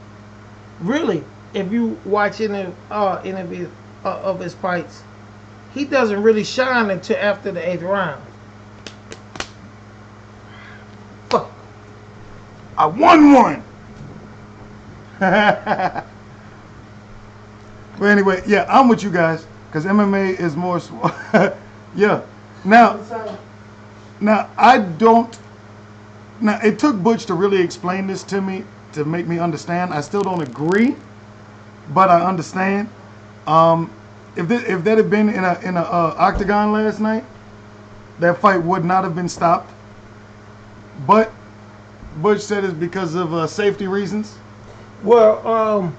Really, if you watch any of his fights, he doesn't really shine until after the 8th round. Fuck. I won one. But anyway, yeah, I'm with you guys because MMA is more. Yeah. Now I don't. Now it took Butch to really explain this to me to make me understand. I still don't agree, but I understand. If that had been in a octagon last night, that fight would not have been stopped. But Butch said it's because of safety reasons. Well,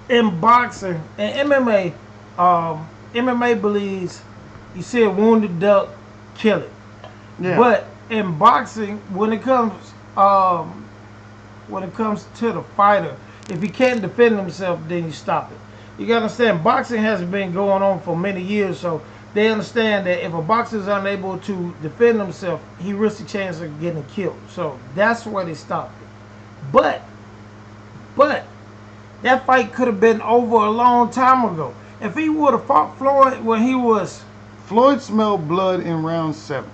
in boxing and MMA, MMA believes you see a wounded duck, kill it. Yeah. But in boxing, when it comes to the fighter, if he can't defend himself, then you stop it. You gotta understand, boxing has been going on for many years, so they understand that if a boxer is unable to defend himself, he risks a chance of getting killed. So that's why they stopped it. But that fight could have been over a long time ago. If he would have fought Floyd when he was... Floyd smelled blood in round 7.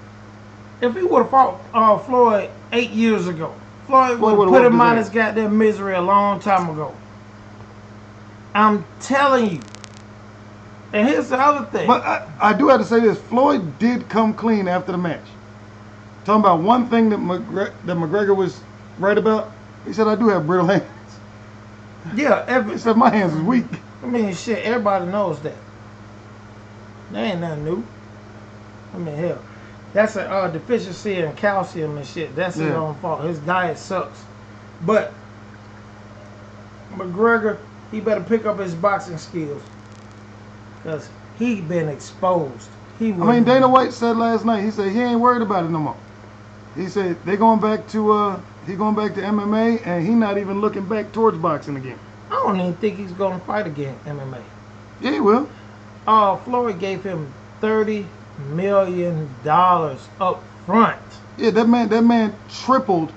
If he would have fought Floyd 8 years ago, Floyd would have put him out of his goddamn misery a long time ago. I'm telling you. And here's the other thing. But I do have to say this. Floyd did come clean after the match. Talking about one thing that McGregor was right about. He said, I do have brittle hands. Yeah. He said, my hands is weak. I mean, shit, everybody knows that. That ain't nothing new. I mean, hell. That's a deficiency in calcium and shit. That's his own fault. His diet sucks. But McGregor, he better pick up his boxing skills. Because he been exposed. Dana White said last night, he said he ain't worried about it no more. He said he going back to MMA, and he not even looking back towards boxing again. I don't even think he's going to fight again MMA. Yeah, he will. Floyd gave him $30 million up front. Yeah, that man tripled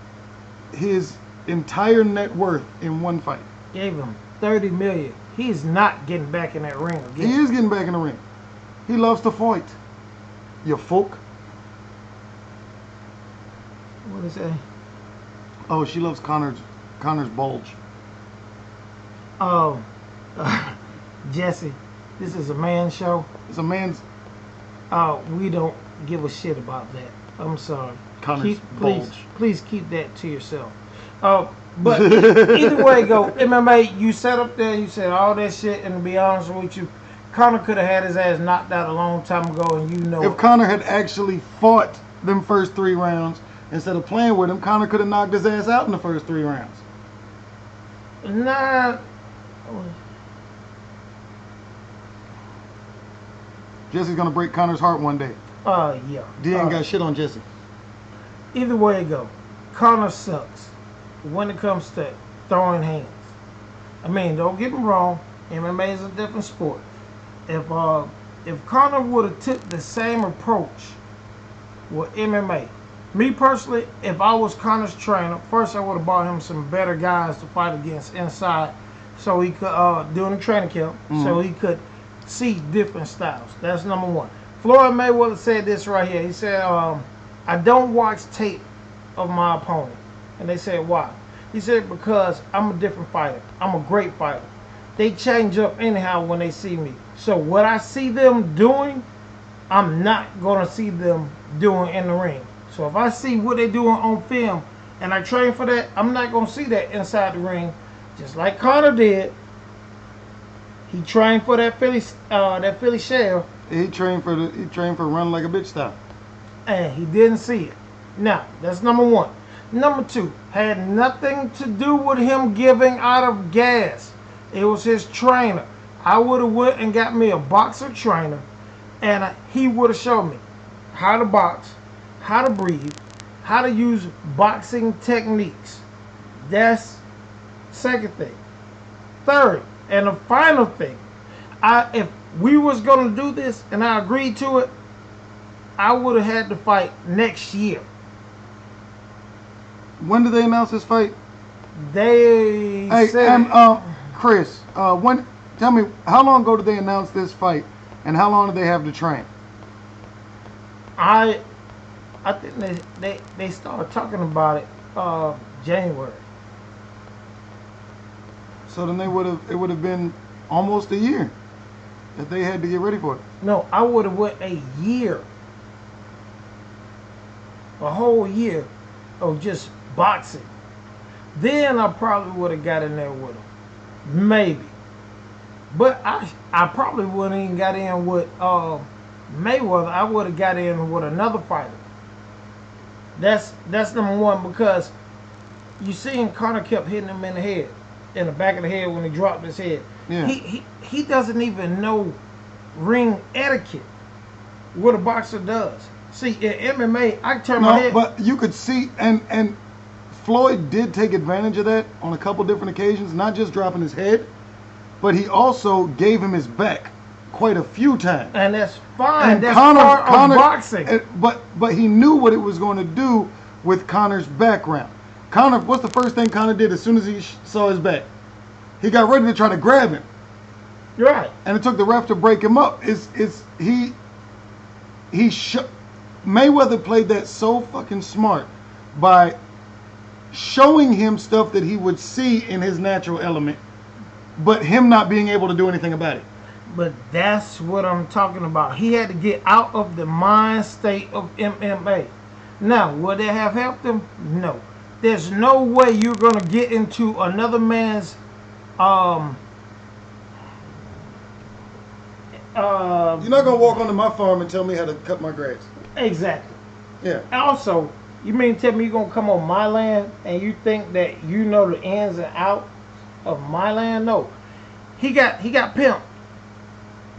his entire net worth in one fight. Gave him $30 million. He's not getting back in that ring again. He is getting back in the ring. He loves to fight. You folk. What is that? Oh, she loves Connor's bulge. Oh, Jesse, this is a man's show. It's a man's. We don't give a shit about that. I'm sorry. Connor's bulge. Please keep that to yourself. But either way it go, MMA, you sat up there and you said all that shit, and to be honest with you, Conor could have had his ass knocked out a long time ago, and you know if Conor had actually fought them first 3 rounds, instead of playing with him, Conor could have knocked his ass out in the first 3 rounds. Nah. Jesse's gonna break Conor's heart one day. Yeah. D ain't got shit on Jesse. Either way it go, Conor sucks when it comes to throwing hands. I mean, don't get me wrong, MMA is a different sport. If Conor would have took the same approach with MMA, me personally, if I was Conor's trainer, first I would have bought him some better guys to fight against inside, so he could during the training camp, so he could see different styles. That's number one. Floyd Mayweather said this right here. He said, I don't watch tape of my opponent. And they said, why? He said, because I'm a different fighter. I'm a great fighter. They change up anyhow when they see me. So what I see them doing, I'm not going to see them doing in the ring. So if I see what they're doing on film and I train for that, I'm not going to see that inside the ring. Just like Conor did. He trained for that Philly shell. He trained for run like a bitch style. And he didn't see it. Now, that's number one. Number two, had nothing to do with him giving out of gas. It was his trainer. I would have went and got me a boxer trainer, and he would have showed me how to box, how to breathe, how to use boxing techniques. That's second thing. Third, and the final thing, if we was going to do this and I agreed to it, I would have had to fight next year. When did they announce this fight? They said Chris, tell me, how long ago did they announce this fight, and how long did they have to train? I think they started talking about it January. So then it would have been almost a year that they had to get ready for it. No, I would have went a year. A whole year of just boxing. Then I probably would have got in there with him. Maybe. But I probably wouldn't even got in with Mayweather. I would have got in with another fighter. That's number one, because you seen Conor kept hitting him in the head, in the back of the head when he dropped his head. Yeah. He doesn't even know ring etiquette. What a boxer does. See, in MMA, I can turn my head. But you could see, and Floyd did take advantage of that on a couple different occasions, not just dropping his head, but he also gave him his back quite a few times. And that's fine. And that's Conor, part of boxing. But he knew what it was going to do with Conor's background. Conor, what's the first thing Conor did as soon as he saw his back? He got ready to try to grab him. You're right. And it took the ref to break him up. Mayweather played that so fucking smart by showing him stuff that he would see in his natural element, but him not being able to do anything about it. But that's what I'm talking about. He had to get out of the mind state of MMA. Now, would it have helped him? No. There's no way you're going to get into another man's You're not going to walk onto my farm and tell me how to cut my grass. Exactly. Yeah. Also, you mean tell me you're going to come on my land and you think that you know the ins and outs of my land? No. He got pimped.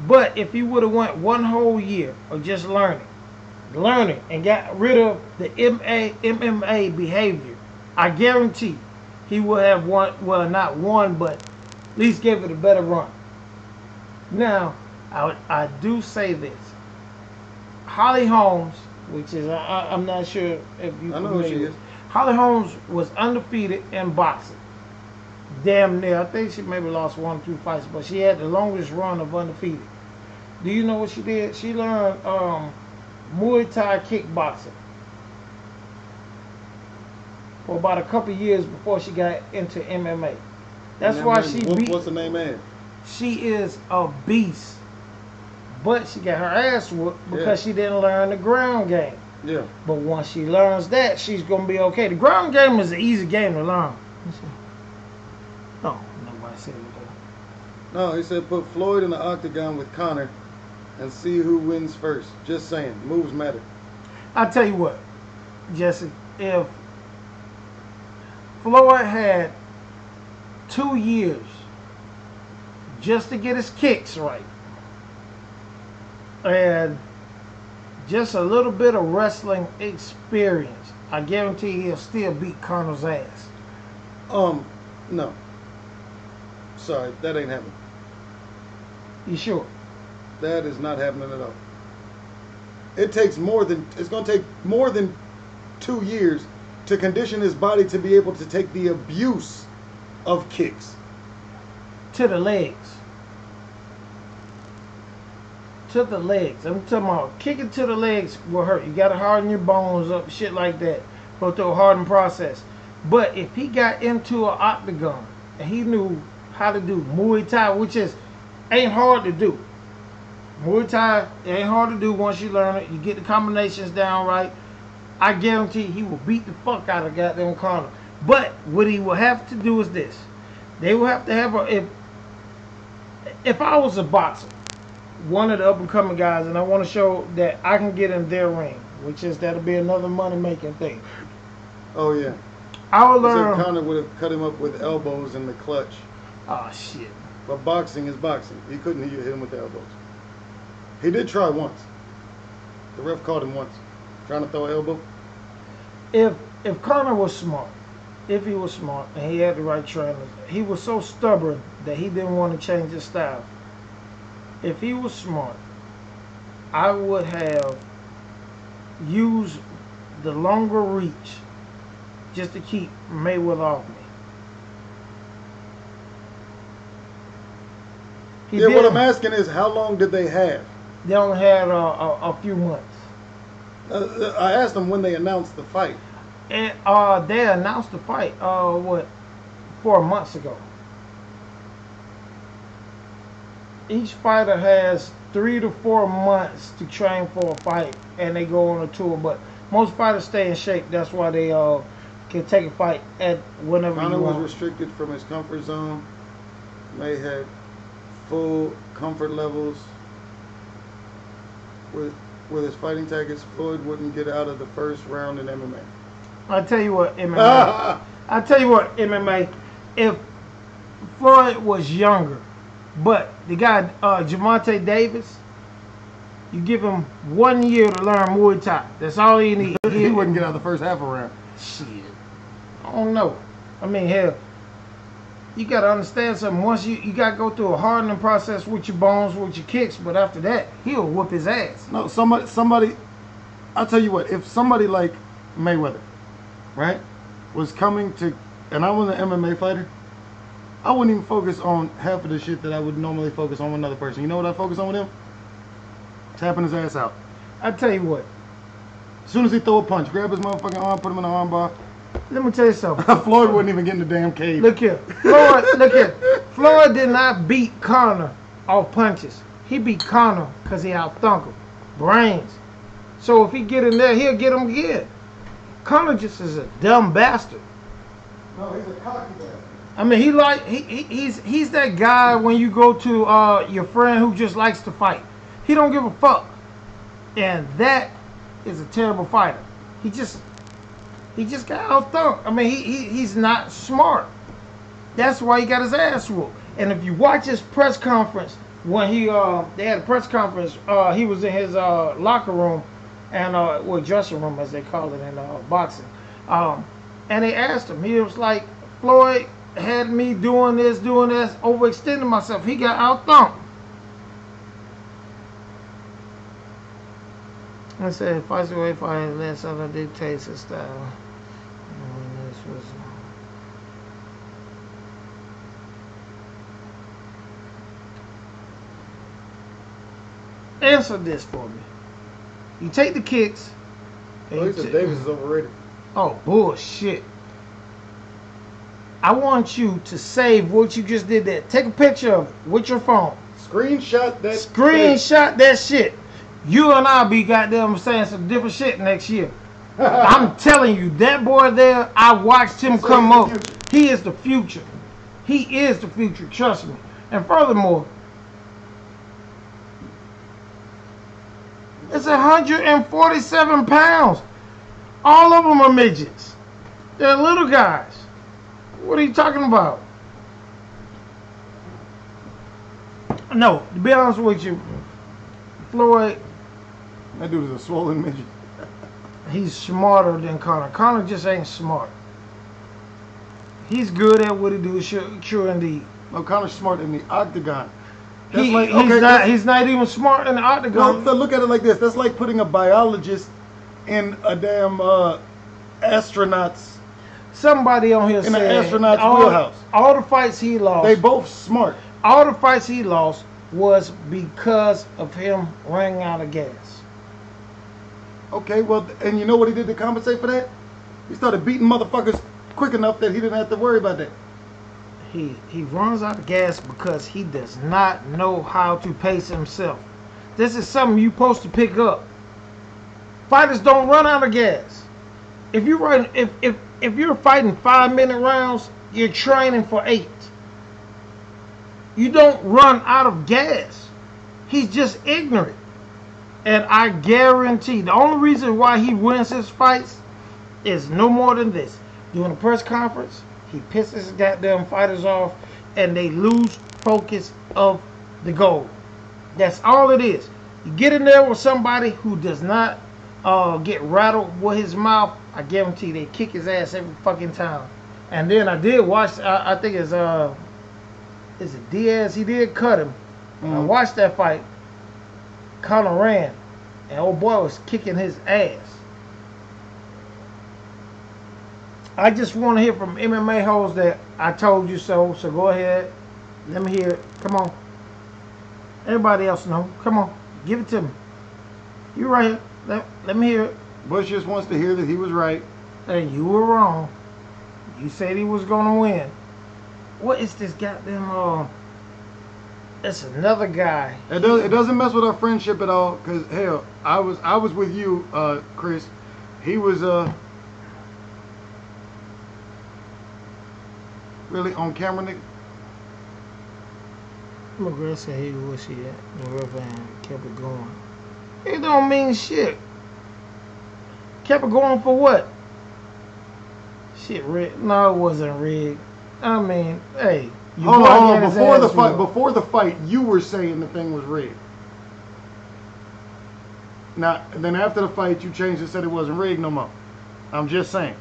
But if he would have went one whole year of just learning and got rid of the MMA behavior, I guarantee he would have won, well, not won, but at least gave it a better run. Now, I do say this. Holly Holmes, which is, I'm not sure if you I know who she is. Holly Holmes was undefeated in boxing. Damn near. I think she maybe lost 1 or 2 fights, but she had the longest run of undefeated. Do you know what she did? She learned Muay Thai kickboxing for about a couple years before she got into MMA. That's why she beat. What's the name, man? She is a beast. But she got her ass whooped because she didn't learn the ground game. Yeah. But once she learns that, she's going to be okay. The ground game is an easy game to learn. No, nobody said it. No, he said put Floyd in the octagon with Conor and see who wins first. Just saying, moves matter. I'll tell you what, Jesse, if Floyd had 2 years just to get his kicks right, and just a little bit of wrestling experience, I guarantee he'll still beat Conor's ass. No. Sorry, that ain't happening. You sure? That is not happening at all. It's going to take more than 2 years to condition his body to be able to take the abuse of kicks. To the legs. To the legs. I'm talking about kicking to the legs will hurt. You got to harden your bones up, shit like that. Go through a hardened process. But if he got into an octagon and he knew how to do Muay Thai, which ain't hard to do. Muay Thai ain't hard to do once you learn it. You get the combinations down right. I guarantee he will beat the fuck out of goddamn Conor. But what he will have to do is this. They will have to have if I was a boxer, one of the up and coming guys, and I want to show that I can get in their ring, that'll be another money making thing. Oh yeah. I will learn. Conor would have cut him up with elbows in the clutch. Oh shit. But boxing is boxing. He couldn't hit him with the elbows. He did try once. The ref caught him once, trying to throw an elbow. If Conor was smart, if he was smart and he had the right trainers, he was so stubborn that he didn't want to change his style. If he was smart, I would have used the longer reach just to keep Mayweather off me. Yeah, what I'm asking is, how long did they have? They only had a few months. I asked them when they announced the fight. And they announced the fight 4 months ago. Each fighter has 3 to 4 months to train for a fight, and they go on a tour. But most fighters stay in shape. That's why they can take a fight at whenever Conor you want. was restricted from his comfort zone. May had full comfort levels with his fighting tactics. Floyd wouldn't get out of the first round in MMA. I tell you what, MMA. I tell you what, MMA. If Floyd was younger, but the guy Javante Davis, you give him 1 year to learn Muay Thai. That's all he needs. He wouldn't get out of the first half a round. Shit, I don't know. I mean, hell, you gotta understand something. Once you gotta go through a hardening process with your bones, with your kicks. But after that, he'll whoop his ass. No, somebody. I'll tell you what. If somebody like Mayweather, right, was coming to, and I was an MMA fighter, I wouldn't even focus on half of the shit that I would normally focus on with another person. You know what I focus on with him? Tapping his ass out. I tell you what. As soon as he throw a punch, grab his motherfucking arm, put him in the arm bar. Let me tell you something. Floyd wouldn't even get in the damn cage. Look here. Floyd did not beat Conor off punches. He beat Conor because he outthunk him. Brains. So if he get in there, he'll get him again. Conor just is a dumb bastard. No, he's a cocky bastard. I mean, he's that guy when you go to your friend who just likes to fight. He don't give a fuck. And that is a terrible fighter. He just got outthunked. I mean, he's not smart. That's why he got his ass whooped. And if you watch his press conference, when they had a press conference, he was in his locker room, and well, dressing room as they call it in boxing. And they asked him. He was like, Floyd had me doing this, overextending myself. He got outthunked. I said, fights away, fight less other dictates his style. Answer this for me. You take the kicks. Oh, he said Davis is overrated. Oh, bullshit. I want you to save what you just did there. Take a picture of it with your phone. Screenshot that. Screenshot that shit. You and I'll be goddamn saying some different shit next year. I'm telling you, that boy there, I watched him come up. He is the future. He is the future, trust me. And furthermore, it's 147 pounds. All of them are midgets. They're little guys. What are you talking about? No, to be honest with you, Floyd, that dude is a swollen midget. He's smarter than Conor. Conor just ain't smart. He's good at what he do, sure indeed. No, Conor's smart in the octagon. He's not even smart in the octagon. No, look at it like this. That's like putting a biologist in a damn astronaut's. Somebody on here said in an astronaut's wheelhouse. All the fights he lost. They both smart. All the fights he lost was because of him running out of gas. Okay, well, and you know what he did to compensate for that? He started beating motherfuckers quick enough that he didn't have to worry about that. He runs out of gas because he does not know how to pace himself. This is something you're supposed to pick up. Fighters don't run out of gas. If you're fighting 5-minute rounds, you're training for 8. You don't run out of gas. He's just ignorant. And I guarantee the only reason why he wins his fights is no more than this. During the press conference, he pisses his goddamn fighters off and they lose focus of the goal. That's all it is. You get in there with somebody who does not get rattled with his mouth, I guarantee they kick his ass every fucking time. And then I did watch, I think it's Diaz, he did cut him. I watched that fight. Conor ran, and old boy was kicking his ass. I just want to hear from MMA hoes that I told you so. So go ahead, let me hear it. Come on. Everybody else know. Come on, give it to me. You right here. Let me hear it. Bush just wants to hear that he was right. Hey, you were wrong. You said he was gonna win. What is this goddamn? It's another guy. It doesn't mess with our friendship at all. Cause hell, I was with you, Chris. He was really on camera, nigga. McGregor said he was he at. McGregor kept it going. It don't mean shit. Kept it going for what? Shit, rigged. No, it wasn't rigged. I mean, hey. Hold on. Before the fight, you were saying the thing was rigged. Now, then after the fight, you changed and said it wasn't rigged no more. I'm just saying.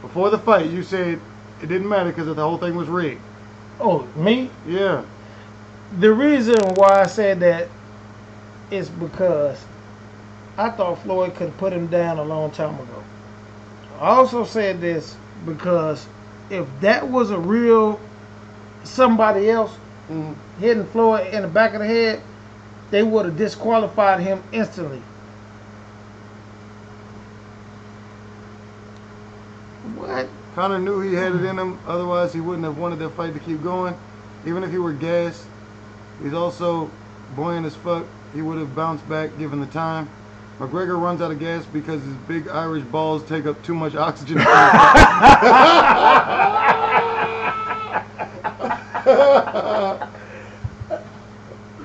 Before the fight, you said it didn't matter because the whole thing was rigged. Oh, me? Yeah. The reason why I said that is because I thought Floyd could have put him down a long time ago. I also said this because if that was a real somebody else hitting Floyd in the back of the head, they would have disqualified him instantly. What? Conor knew he had it in him, otherwise he wouldn't have wanted that fight to keep going. Even if he were gassed, he's also buoyant as fuck. He would have bounced back given the time. McGregor runs out of gas because his big Irish balls take up too much oxygen.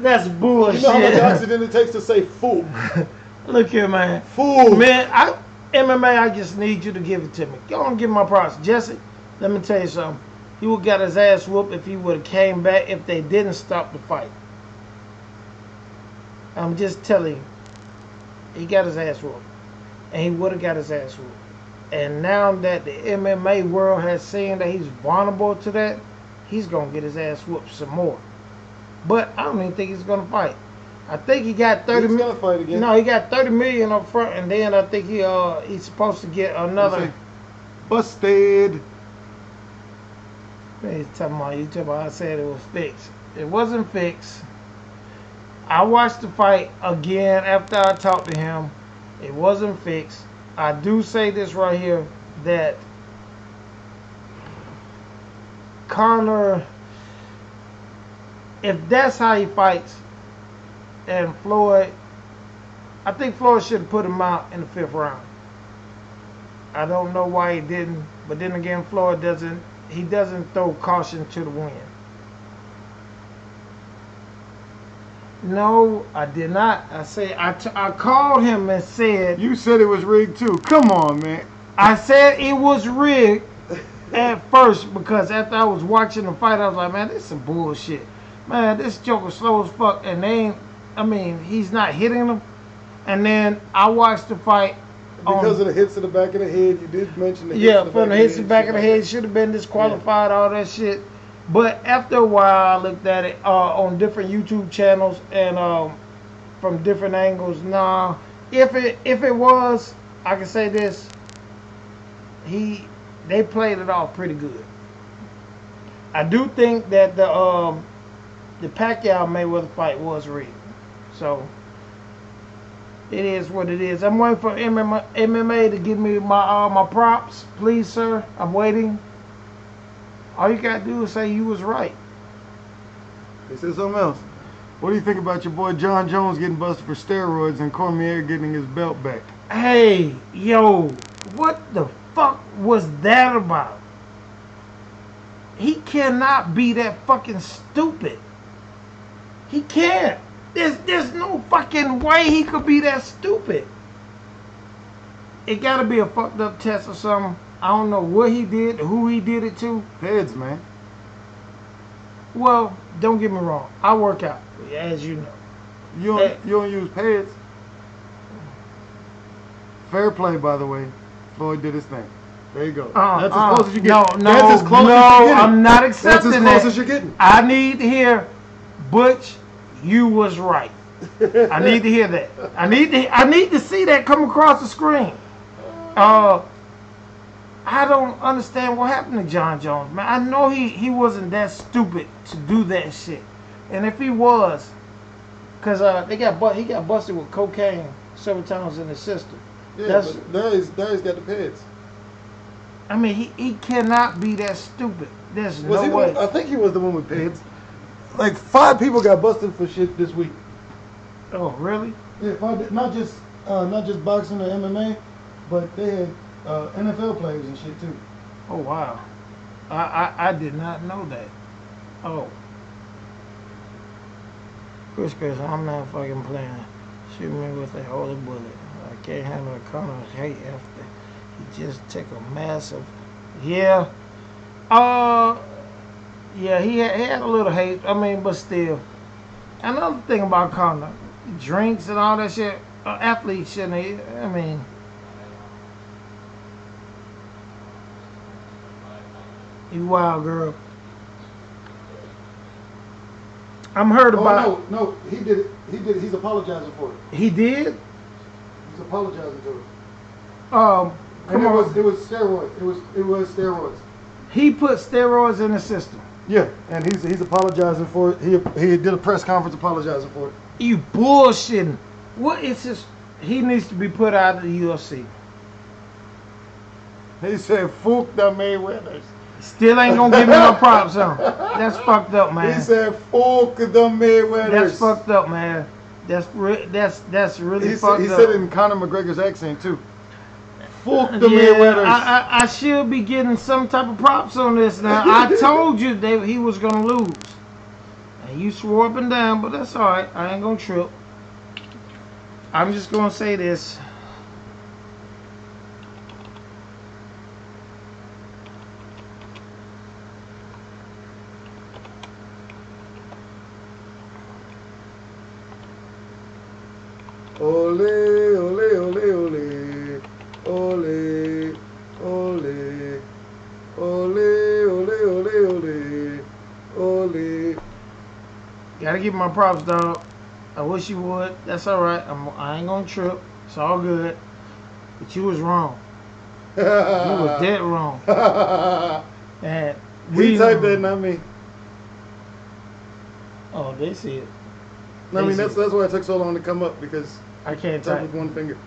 That's bullshit. You know how much oxygen it takes to say fool? Look here, man. Fool. Man, MMA, I just need you to give it to me. Go on, give my props. Jesse, let me tell you something. He would have got his ass whooped if he would have came back if they didn't stop the fight. I'm just telling you. He got his ass whooped. And he would have got his ass whooped. And now that the MMA world has seen that he's vulnerable to that, he's going to get his ass whooped some more. But I don't even think he's going to fight. I think he got 30 million. He's going to fight again. No, he got 30 million up front, and then I think he's supposed to get another. Busted. He's talking about I said it was fixed. It wasn't fixed. I watched the fight again after I talked to him. It wasn't fixed. I do say this right here, that Conor, if that's how he fights, and Floyd, I think Floyd should have put him out in the 5th round. I don't know why he didn't, but then again, Floyd doesn't throw caution to the wind. No, I did not. I said I called him and said. You said it was rigged too. Come on, man. I said it was rigged at first because after I was watching the fight, I was like, man, this is some bullshit. Man, this joker slow as fuck, and he's not hitting them. And then I watched the fight. Because of the hits to the back of the head, you did mention the hits. Yeah, from the hits to the back of the head, should have been disqualified, all that shit. But after a while, I looked at it on different YouTube channels and from different angles. Nah, if it was, I can say this: they played it off pretty good. I do think that the Pacquiao Mayweather fight was rigged, so it is what it is. I'm waiting for MMA to give me my props, please, sir. I'm waiting. All you gotta do is say you was right. They said something else. What do you think about your boy John Jones getting busted for steroids and Cormier getting his belt back? Hey, yo, what the fuck was that about? He cannot be that fucking stupid. He can't. There's no fucking way he could be that stupid. It gotta be a fucked up test or something. I don't know what he did, who he did it to. Heads, man. Well, don't get me wrong. I work out, as you know. You don't use pads. Fair play, by the way. Floyd did his thing. There you go. That's as close as you get. That's as close as you're getting. I'm not accepting that. That's as close as you're getting. I need to hear, Butch, you was right. I need to hear that. I need to see that come across the screen. I don't understand what happened to John Jones, man. I know he wasn't that stupid to do that shit. And if he was, because he got busted with cocaine several times in the system. Yeah, but Darius got the peds. I mean, he cannot be that stupid. There's Was no way. I think he was the one with peds. Like 5 people got busted for shit this week. Oh, really? Yeah, not just boxing or MMA, but they had NFL players and shit too. Oh, wow. I did not know that. Oh. Chris, I'm not fucking playing. Shoot me with a holy bullet. I can't handle the kind of hate after he just took a massive. Yeah. Yeah, he had a little hate. I mean, but still. Another thing about Conor, drinks and all that shit. Athletes shouldn't. I mean. You wild girl. I'm heard about. Oh, no, he did it. He's apologizing for it. He did? He's apologizing for it. And it was steroids. It was steroids. He put steroids in the system. Yeah, and he's apologizing for it. He did a press conference apologizing for it. You bullshitting. What is this? He needs to be put out of the UFC. He said, "Fuck the Mayweathers." Still ain't gonna give me no props, huh? That's fucked up, man. He said, "Fuck the Mayweathers." That's fucked up, man. That's really fucked up. He said it in Conor McGregor's accent too. Fuck the Mayweathers. I should be getting some type of props on this now. I told you he was gonna lose, and you swore up and down, but that's all right. I ain't gonna trip. I'm just gonna say this. Ole, ole, ole, ole, ole, ole, ole, ole, ole, ole, ole. Gotta give my props, dog. I wish you would. That's all right. I ain't gonna trip. It's all good. But you was wrong. You was dead wrong. And He typed that, not me. Oh, they see it. I mean, that's why it took so long to come up, because I can't type type. with one finger.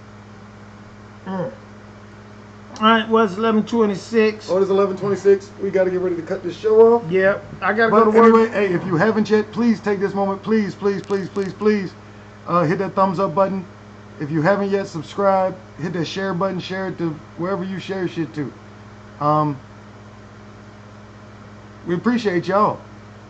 All right, well, it's 11:26. Oh, it's 11:26. We got to get ready to cut this show off. Yep, I gotta But go to work. anyway, hey, if you haven't yet, please take this moment. Please, please, please, please, please hit that thumbs up button. If you haven't yet, subscribe. Hit that share button. Share it to wherever you share shit to. We appreciate y'all.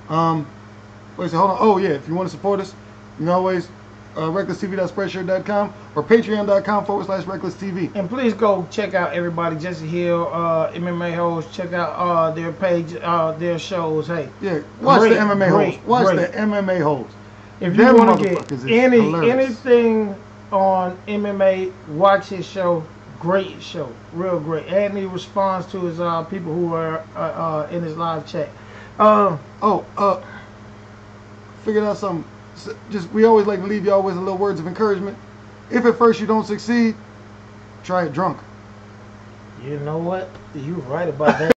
Wait a second, hold on. Oh, yeah, if you want to support us, you can always recklesstv.spreadshirt.com or patreon.com/recklesstv. And please go check out everybody, Jesse Hill, MMA hosts. Check out their page, their shows. Hey, Yeah, watch the MMA great, hosts. Watch great. the MMA hosts. If you Them want to get motherfuckers is hilarious. anything on MMA, watch his show. Great show, real great. And he responds to his people who are in his live chat. Figured out something. We always like to leave y'all with a little words of encouragement. If at first you don't succeed, try it drunk. You know what? You're right about that.